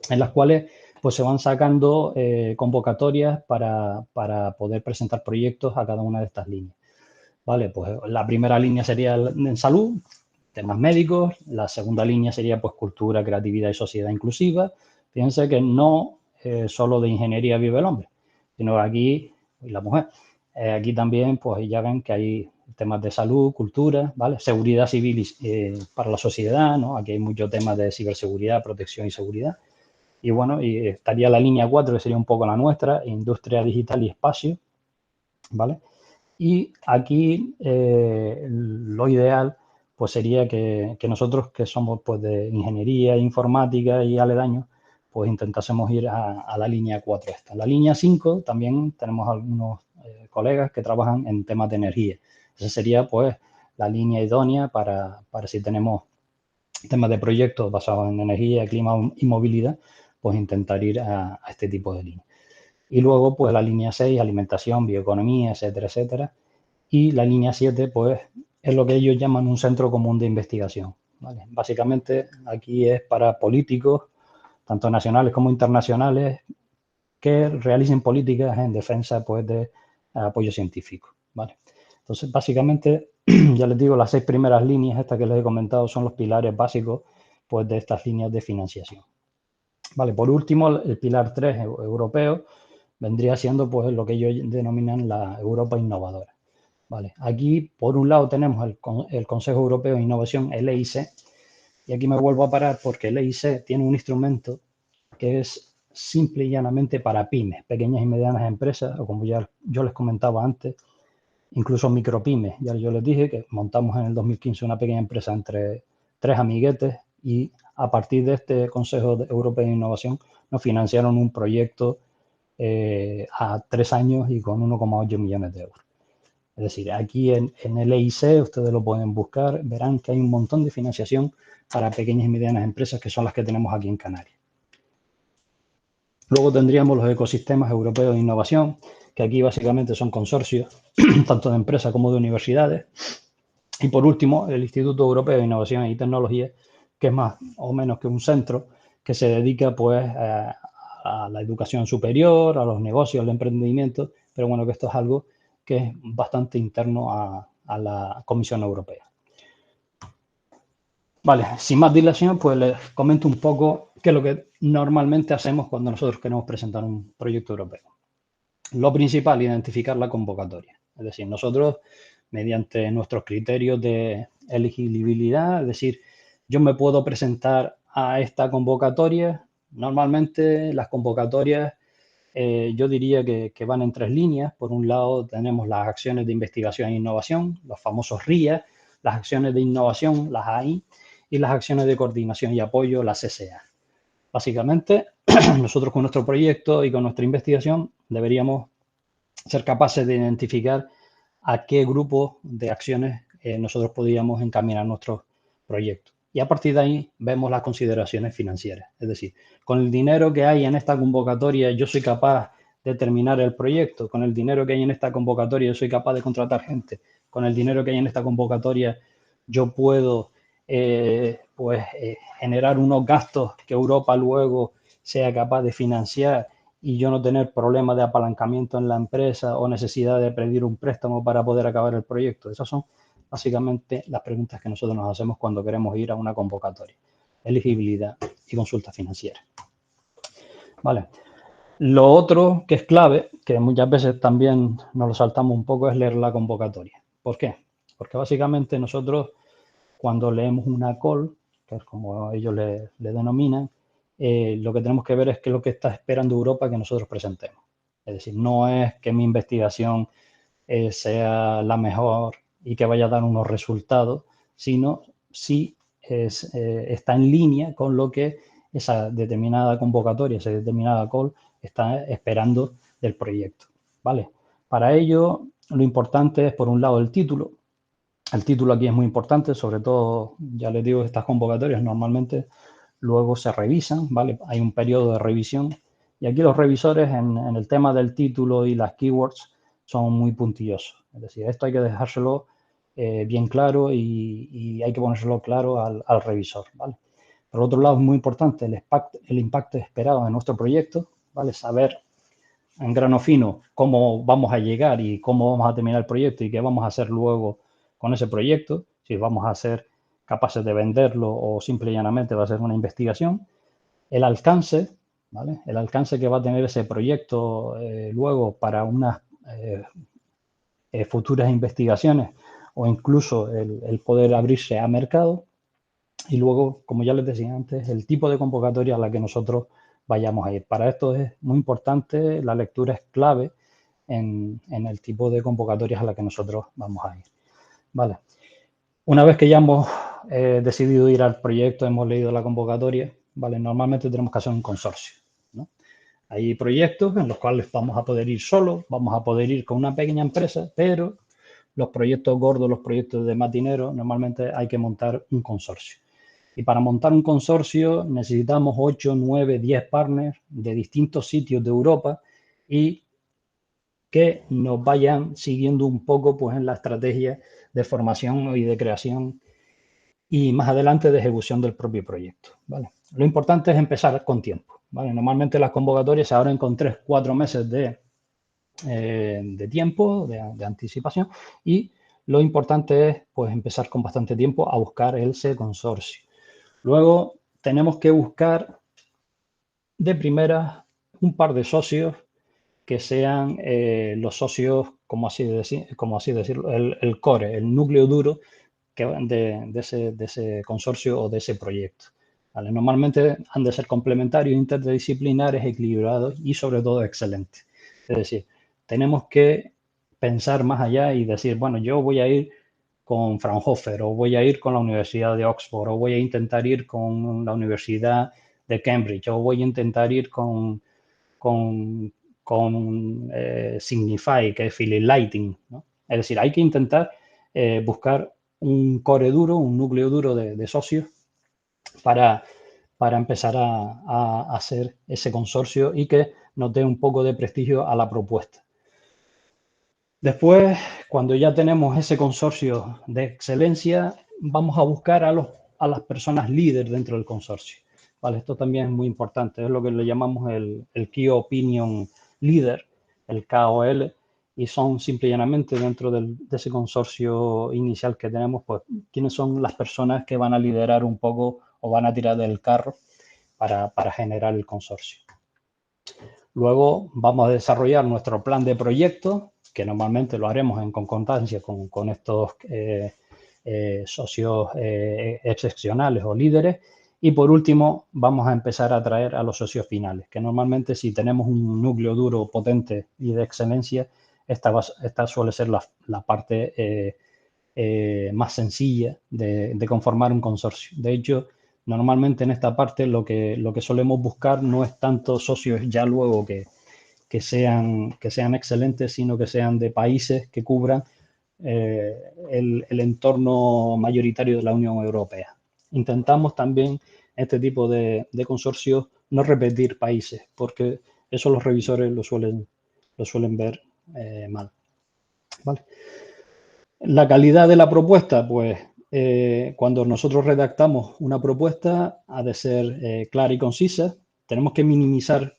en las cuales pues se van sacando convocatorias para poder presentar proyectos a cada una de estas líneas, ¿vale? Pues la primera línea sería en salud, temas médicos. La segunda línea sería, pues, cultura, creatividad y sociedad inclusiva. Fíjense que no solo de ingeniería vive el hombre, sino aquí, y la mujer. Aquí también, pues ya ven que hay temas de salud, cultura, ¿vale? Seguridad civil para la sociedad, ¿no? Aquí hay muchos temas de ciberseguridad, protección y seguridad. Y bueno, y estaría la línea 4, que sería un poco la nuestra, industria digital y espacio, ¿vale? Y aquí lo ideal pues sería que nosotros, que somos pues de ingeniería, informática y aledaños, pues intentásemos ir a la línea 4 esta. La línea 5 también tenemos algunos colegas que trabajan en temas de energía. Esa sería pues la línea idónea para si tenemos temas de proyectos basados en energía, clima y movilidad, pues intentar ir a este tipo de líneas. Y luego, pues la línea 6, alimentación, bioeconomía, etcétera, etcétera. Y la línea 7, pues es lo que ellos llaman un centro común de investigación, ¿vale? Básicamente, aquí es para políticos, tanto nacionales como internacionales, que realicen políticas en defensa, pues, de apoyo científico, ¿vale? Entonces, básicamente, ya les digo, las 6 primeras líneas, estas que les he comentado, son los pilares básicos, pues, de estas líneas de financiación. Vale, por último, el pilar 3 europeo vendría siendo pues lo que ellos denominan la Europa innovadora. Vale, aquí por un lado tenemos el Consejo Europeo de Innovación, el EIC, y aquí me vuelvo a parar porque el EIC tiene un instrumento que es simple y llanamente para pymes, pequeñas y medianas empresas, o como ya yo les comentaba antes, incluso micropymes. Ya yo les dije que montamos en el 2015 una pequeña empresa entre 3 amiguetes y a partir de este Consejo Europeo de Innovación nos financiaron un proyecto a 3 años y con 1,8 millones de euros. Es decir, aquí en el EIC, ustedes lo pueden buscar, verán que hay un montón de financiación para pequeñas y medianas empresas que son las que tenemos aquí en Canarias. Luego tendríamos los ecosistemas europeos de innovación, que aquí básicamente son consorcios, tanto de empresas como de universidades. Y por último, el Instituto Europeo de Innovación y Tecnología, que es más o menos que un centro que se dedica pues a la educación superior, a los negocios, al emprendimiento, pero bueno, que esto es algo que es bastante interno a la Comisión Europea. Vale, sin más dilación, pues les comento un poco qué es lo que normalmente hacemos cuando nosotros queremos presentar un proyecto europeo. Lo principal, identificar la convocatoria. Es decir, nosotros, mediante nuestros criterios de elegibilidad, es decir, yo me puedo presentar a esta convocatoria. Normalmente las convocatorias yo diría que van en 3 líneas. Por un lado tenemos las acciones de investigación e innovación, los famosos RIA, las acciones de innovación, las AI, y las acciones de coordinación y apoyo, las CSA. Básicamente, nosotros con nuestro proyecto y con nuestra investigación deberíamos ser capaces de identificar a qué grupo de acciones nosotros podríamos encaminar nuestro proyecto. Y a partir de ahí vemos las consideraciones financieras. Es decir, con el dinero que hay en esta convocatoria yo soy capaz de terminar el proyecto. Con el dinero que hay en esta convocatoria yo soy capaz de contratar gente. Con el dinero que hay en esta convocatoria yo puedo generar unos gastos que Europa luego sea capaz de financiar y yo no tener problemas de apalancamiento en la empresa o necesidad de pedir un préstamo para poder acabar el proyecto. Esas son básicamente las preguntas que nosotros nos hacemos cuando queremos ir a una convocatoria. Elegibilidad y consulta financiera. Vale. Lo otro que es clave, que muchas veces también nos lo saltamos un poco, es leer la convocatoria. ¿Por qué? Porque básicamente nosotros, cuando leemos una call, que es como ellos le denominan, lo que tenemos que ver es qué es lo que está esperando Europa que nosotros presentemos. Es decir, no es que mi investigación sea la mejor y que vaya a dar unos resultados, sino si está en línea con lo que esa determinada convocatoria, esa determinada call está esperando del proyecto, ¿vale? Para ello, lo importante es, por un lado, el título. El título aquí es muy importante, sobre todo, ya les digo, estas convocatorias normalmente luego se revisan, ¿vale? Hay un periodo de revisión y aquí los revisores en el tema del título y las keywords son muy puntillosos. Es decir, esto hay que dejárselo bien claro y hay que ponérselo claro al revisor, ¿vale? Por otro lado, es muy importante el impacto esperado en nuestro proyecto, ¿vale? Saber en grano fino cómo vamos a llegar y cómo vamos a terminar el proyecto y qué vamos a hacer luego con ese proyecto, si vamos a ser capaces de venderlo o simple y llanamente va a ser una investigación. El alcance, ¿vale? El alcance que va a tener ese proyecto luego para unas futuras investigaciones o incluso el poder abrirse a mercado. Y luego, como ya les decía antes, el tipo de convocatoria a la que nosotros vayamos a ir. Para esto es muy importante, la lectura es clave en el tipo de convocatorias a la que nosotros vamos a ir. Vale. Una vez que ya hemos decidido ir al proyecto, hemos leído la convocatoria, ¿vale? Normalmente tenemos que hacer un consorcio, ¿no? Hay proyectos en los cuales vamos a poder ir solos, vamos a poder ir con una pequeña empresa, pero los proyectos gordos, los proyectos de más dinero, normalmente hay que montar un consorcio. Y para montar un consorcio necesitamos 8, 9, 10 partners de distintos sitios de Europa y que nos vayan siguiendo un poco pues, en la estrategia de formación y de creación y más adelante de ejecución del propio proyecto, ¿vale? Lo importante es empezar con tiempo, ¿vale? Normalmente las convocatorias se abren con 3, 4 meses de tiempo, de anticipación, y lo importante es pues, empezar con bastante tiempo a buscar ese consorcio. Luego tenemos que buscar de primera un par de socios que sean los socios, como así decirlo, el core, el núcleo duro de ese consorcio o de ese proyecto. ¿Vale? Normalmente han de ser complementarios, interdisciplinares, equilibrados y sobre todo excelentes. Es decir, tenemos que pensar más allá y decir, bueno, yo voy a ir con Fraunhofer o voy a ir con la Universidad de Oxford o voy a intentar ir con la Universidad de Cambridge o voy a intentar ir con Signify, que es Philips Lighting, ¿no? Es decir, hay que intentar buscar un core duro, un núcleo duro de socios para empezar a hacer ese consorcio y que nos dé un poco de prestigio a la propuesta. Después, cuando ya tenemos ese consorcio de excelencia, vamos a buscar a las personas líderes dentro del consorcio. ¿Vale? Esto también es muy importante, es lo que le llamamos el Key Opinion Leader, el KOL, y son simple y llanamente dentro de ese consorcio inicial que tenemos, pues, quiénes son las personas que van a liderar un poco o van a tirar del carro para generar el consorcio. Luego vamos a desarrollar nuestro plan de proyecto, que normalmente lo haremos en concordancia con estos socios excepcionales o líderes. Y por último, vamos a empezar a traer a los socios finales, que normalmente si tenemos un núcleo duro, potente y de excelencia, esta suele ser la parte más sencilla de conformar un consorcio. De hecho, normalmente en esta parte lo que solemos buscar no es tanto socios ya luego que sean excelentes, sino que sean de países que cubran el entorno mayoritario de la Unión Europea. Intentamos también este tipo de consorcios no repetir países, porque eso los revisores lo suelen ver mal. ¿Vale? La calidad de la propuesta, pues cuando nosotros redactamos una propuesta ha de ser clara y concisa. Tenemos que minimizar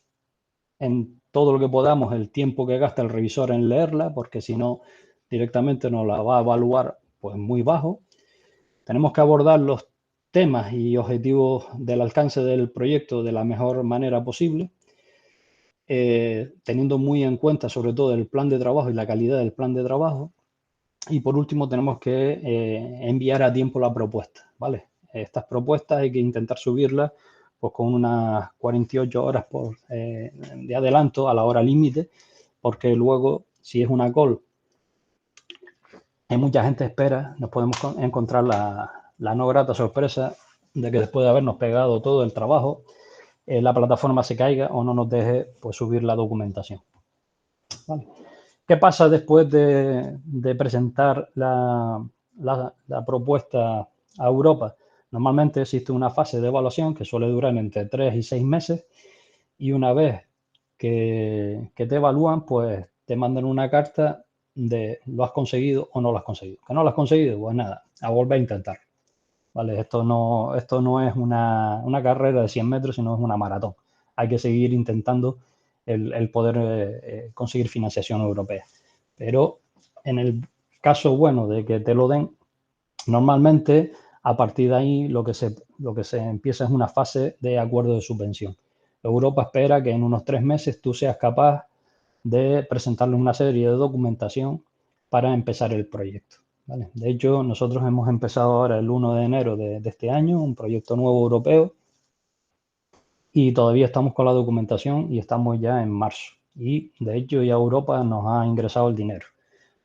en todo lo que podamos el tiempo que gasta el revisor en leerla, porque si no directamente nos la va a evaluar pues muy bajo. Tenemos que abordar los temas y objetivos del alcance del proyecto de la mejor manera posible, teniendo muy en cuenta sobre todo el plan de trabajo y la calidad del plan de trabajo. Y por último tenemos que enviar a tiempo la propuesta, ¿vale? Estas propuestas hay que intentar subirlas pues, con unas 48 horas de adelanto a la hora límite, porque luego si es una call y mucha gente espera, nos podemos encontrar la no grata sorpresa de que después de habernos pegado todo el trabajo, la plataforma se caiga o no nos deje pues, subir la documentación. ¿Vale? ¿Qué pasa después de presentar la propuesta a Europa? Normalmente existe una fase de evaluación que suele durar entre 3 y 6 meses y una vez que te evalúan, pues te mandan una carta de lo has conseguido o no lo has conseguido. Que no lo has conseguido, pues nada, a volver a intentar. ¿Vale? Esto no es una carrera de 100 metros, sino es una maratón. Hay que seguir intentando el poder conseguir financiación europea. Pero en el caso bueno de que te lo den, normalmente a partir de ahí lo que se empieza es una fase de acuerdo de subvención. Europa espera que en unos 3 meses tú seas capaz de presentarle una serie de documentación para empezar el proyecto. ¿vale? De hecho, nosotros hemos empezado ahora el 1 de enero de este año un proyecto nuevo europeo y todavía estamos con la documentación y estamos ya en marzo. Y de hecho ya Europa nos ha ingresado el dinero.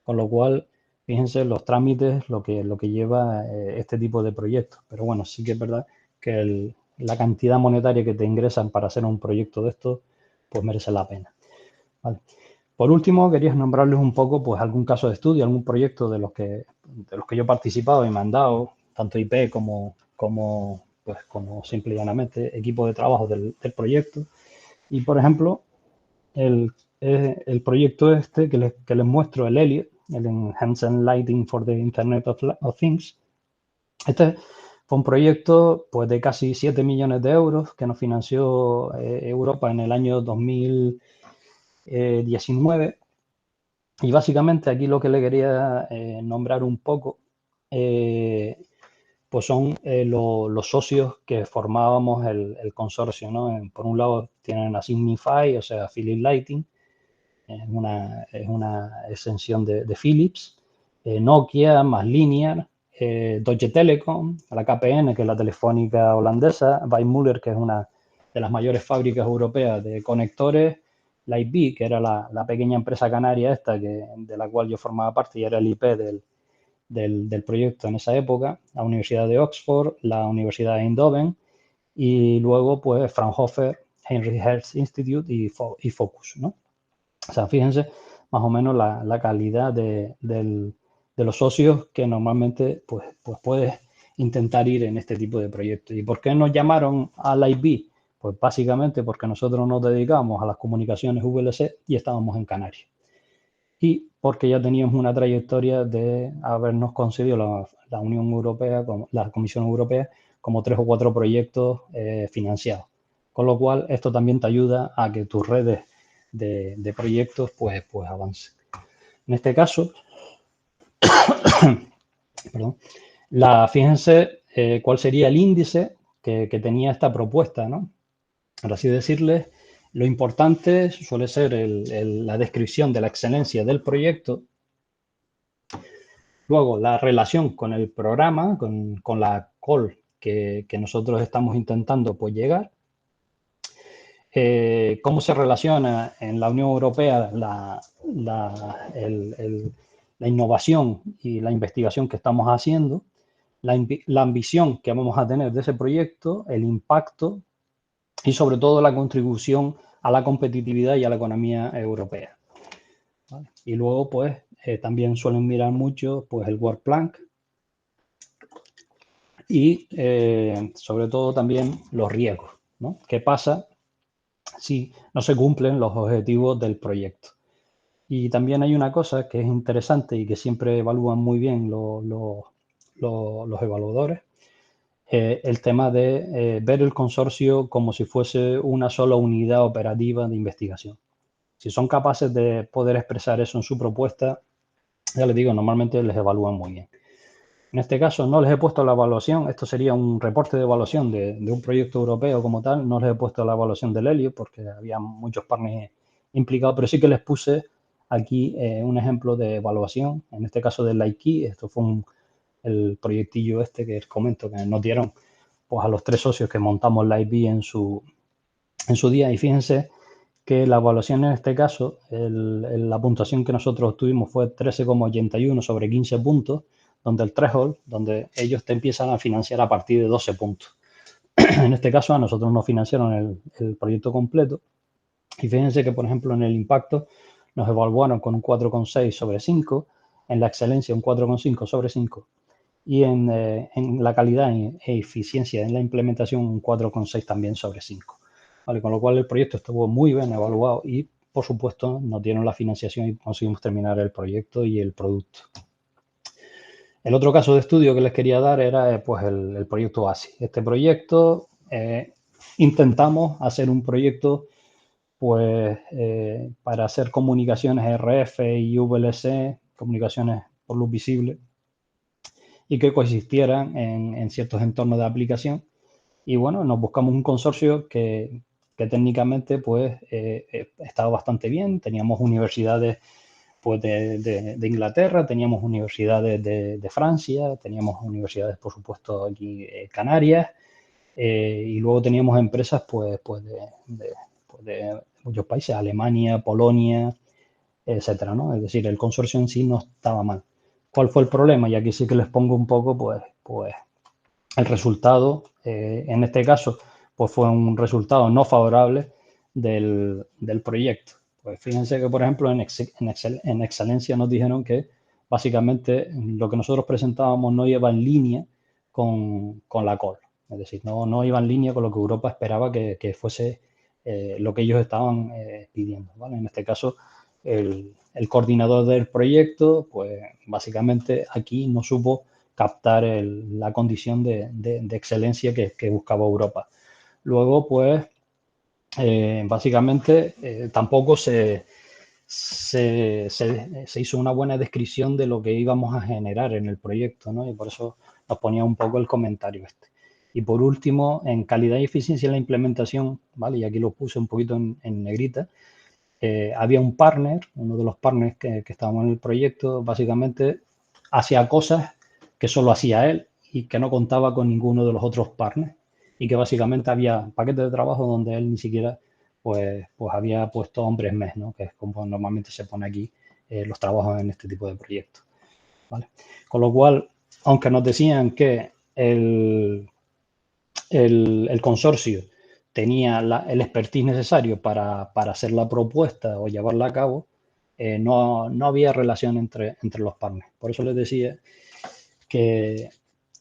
Con lo cual, fíjense los trámites, lo que lleva este tipo de proyectos. Pero bueno, sí que es verdad que la cantidad monetaria que te ingresan para hacer un proyecto de esto, pues merece la pena. ¿Vale? Por último, quería nombrarles un poco pues algún caso de estudio, algún proyecto de los que yo he participado y me han dado, tanto IP como simple y llanamente equipo de trabajo del proyecto. Y por ejemplo, el proyecto este que les muestro, el Elliot, el Enhanced Lighting for the Internet of Things. Este fue un proyecto pues, de casi 7 millones de euros que nos financió Europa en el año 2019. Y básicamente aquí lo que le quería nombrar un poco pues son los socios que formábamos el consorcio, ¿no? Por un lado tienen a Signify, o sea, Philips Lighting, es una extensión de Philips, Nokia, más Linear, Deutsche Telekom, la KPN, que es la telefónica holandesa, Weissmuller, que es una de las mayores fábricas europeas de conectores, la IP, que era la pequeña empresa canaria esta, de la cual yo formaba parte y era el IP del proyecto en esa época, la Universidad de Oxford, la Universidad de Eindhoven y luego pues Fraunhofer, Heinrich Hertz Institute y Focus, ¿no? O sea, fíjense más o menos la calidad de los socios que normalmente pues puedes intentar ir en este tipo de proyectos. ¿Y por qué nos llamaron a la IB? Pues básicamente porque nosotros nos dedicamos a las comunicaciones VLC y estábamos en Canarias. Y porque ya teníamos una trayectoria de habernos concedido la Unión Europea, la Comisión Europea, como 3 o 4 proyectos financiados. Con lo cual, esto también te ayuda a que tus redes de proyectos pues avancen. En este caso, perdón, fíjense cuál sería el índice que tenía esta propuesta, ¿no? Por así decirles, lo importante suele ser la descripción de la excelencia del proyecto. Luego, la relación con el programa, con la call que nosotros estamos intentando pues, llegar. Cómo se relaciona en la Unión Europea la innovación y la investigación que estamos haciendo, la ambición que vamos a tener de ese proyecto, el impacto y sobre todo la contribución a la competitividad y a la economía europea. ¿Vale? Y luego, pues, también suelen mirar mucho pues, el Work Plan y sobre todo también los riesgos, ¿no? ¿Qué pasa si no se cumplen los objetivos del proyecto? Y también hay una cosa que es interesante y que siempre evalúan muy bien los evaluadores, el tema de ver el consorcio como si fuese una sola unidad operativa de investigación. Si son capaces de poder expresar eso en su propuesta, ya les digo, normalmente les evalúan muy bien. En este caso no les he puesto la evaluación, esto sería un reporte de evaluación de un proyecto europeo como tal, no les he puesto la evaluación del Elliot porque había muchos partners implicados, pero sí que les puse aquí un ejemplo de evaluación, en este caso del IKEA, esto fue el proyectillo este que les comento que nos dieron pues, a los 3 socios que montamos la IB en su día y fíjense que la evaluación en este caso, la puntuación que nosotros obtuvimos fue 13,81 sobre 15 puntos, donde el threshold, donde ellos te empiezan a financiar a partir de 12 puntos. En este caso a nosotros nos financiaron el proyecto completo y fíjense que, por ejemplo, en el impacto nos evaluaron con un 4,6 sobre 5, en la excelencia un 4,5 sobre 5 y en la calidad e eficiencia en la implementación un 4,6 también sobre 5. ¿Vale? Con lo cual el proyecto estuvo muy bien evaluado y, por supuesto, nos dieron la financiación y conseguimos terminar el proyecto y el producto. El otro caso de estudio que les quería dar era pues, el proyecto OASI. Este proyecto intentamos hacer un proyecto pues, para hacer comunicaciones RF y VLC, comunicaciones por luz visible, y que coexistieran en ciertos entornos de aplicación. Y bueno, nos buscamos un consorcio que técnicamente pues estaba bastante bien. Teníamos universidades pues de Inglaterra, teníamos universidades de Francia, teníamos universidades, por supuesto, aquí Canarias, y luego teníamos empresas pues de muchos países, Alemania, Polonia, etcétera, ¿no? Es decir, el consorcio en sí no estaba mal. ¿Cuál fue el problema? Y aquí sí que les pongo un poco, pues el resultado, en este caso, pues fue un resultado no favorable del proyecto. Pues fíjense que, por ejemplo, en Excelencia nos dijeron que básicamente lo que nosotros presentábamos no iba en línea con la call. Es decir, no iba en línea con lo que Europa esperaba que fuese lo que ellos estaban pidiendo, ¿vale? En este caso, el coordinador del proyecto, pues básicamente aquí no supo captar la condición de excelencia que buscaba Europa. Luego, pues, básicamente tampoco se hizo una buena descripción de lo que íbamos a generar en el proyecto, ¿no? Y por eso nos ponía un poco el comentario este. Y por último, en calidad y eficiencia en la implementación, ¿vale? Y aquí lo puse un poquito en negrita. Había un partner, uno de los partners que estábamos en el proyecto, básicamente hacía cosas que solo hacía él y que no contaba con ninguno de los otros partners, y que básicamente había paquetes de trabajo donde él ni siquiera pues había puesto hombres mes, ¿no? Que es como normalmente se pone aquí los trabajos en este tipo de proyectos, ¿vale? Con lo cual, aunque nos decían que el consorcio tenía el expertise necesario para hacer la propuesta o llevarla a cabo, no había relación entre los partners. Por eso les decía que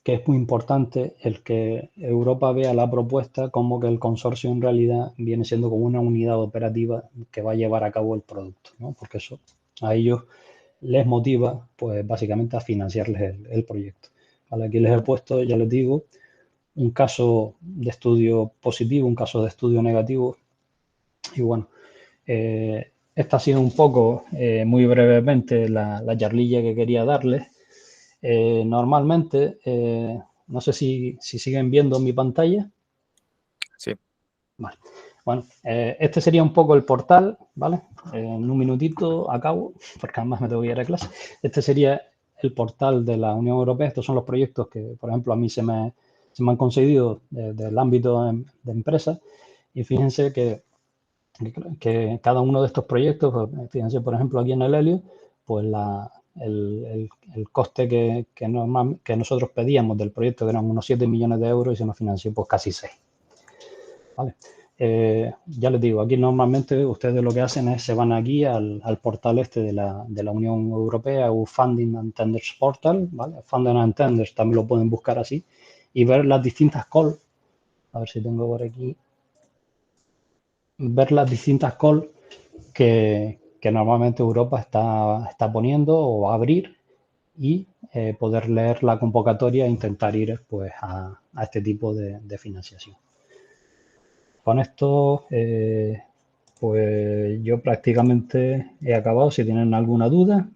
es muy importante el que Europa vea la propuesta como que el consorcio en realidad viene siendo como una unidad operativa que va a llevar a cabo el producto, ¿no? Porque eso a ellos les motiva, pues básicamente a financiarles el proyecto. Vale, aquí les he puesto, ya les digo, un caso de estudio positivo, un caso de estudio negativo. Y bueno, esta ha sido un poco, muy brevemente, la charlilla que quería darles. Normalmente, no sé si siguen viendo mi pantalla. Sí. Vale. Bueno, este sería un poco el portal, ¿vale? En un minutito acabo, porque además me tengo que ir a clase. Este sería el portal de la Unión Europea. Estos son los proyectos que, por ejemplo, a mí se me han concedido del ámbito de empresa. Y fíjense que cada uno de estos proyectos, pues, fíjense, por ejemplo, aquí en el Helio, pues el coste que nosotros pedíamos del proyecto eran unos 7 millones de euros y se nos financió pues casi 6. ¿Vale? Ya les digo, aquí normalmente ustedes lo que hacen es se van aquí al portal este de la Unión Europea, EU Funding and Tenders Portal, ¿vale? Funding and Tenders también lo pueden buscar así y ver las distintas calls. A ver si tengo por aquí. Ver las distintas calls que normalmente Europa está poniendo o va a abrir y poder leer la convocatoria e intentar ir pues a este tipo de financiación. Con esto, pues yo prácticamente he acabado. Si tienen alguna duda.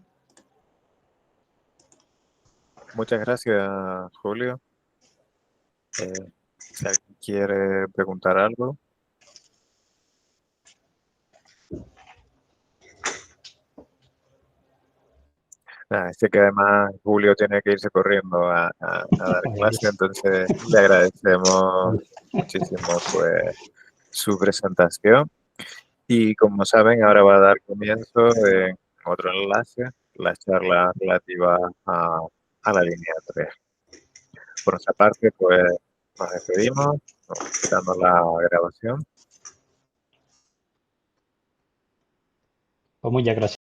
Muchas gracias, Julio. Si alguien quiere preguntar algo. Sé que además Julio tiene que irse corriendo a dar clase, entonces le agradecemos muchísimo pues su presentación. Y como saben, ahora va a dar comienzo en otro enlace, la charla relativa a la línea 3. Por nuestra parte, pues nos despedimos, quitando la grabación. Pues muchas gracias.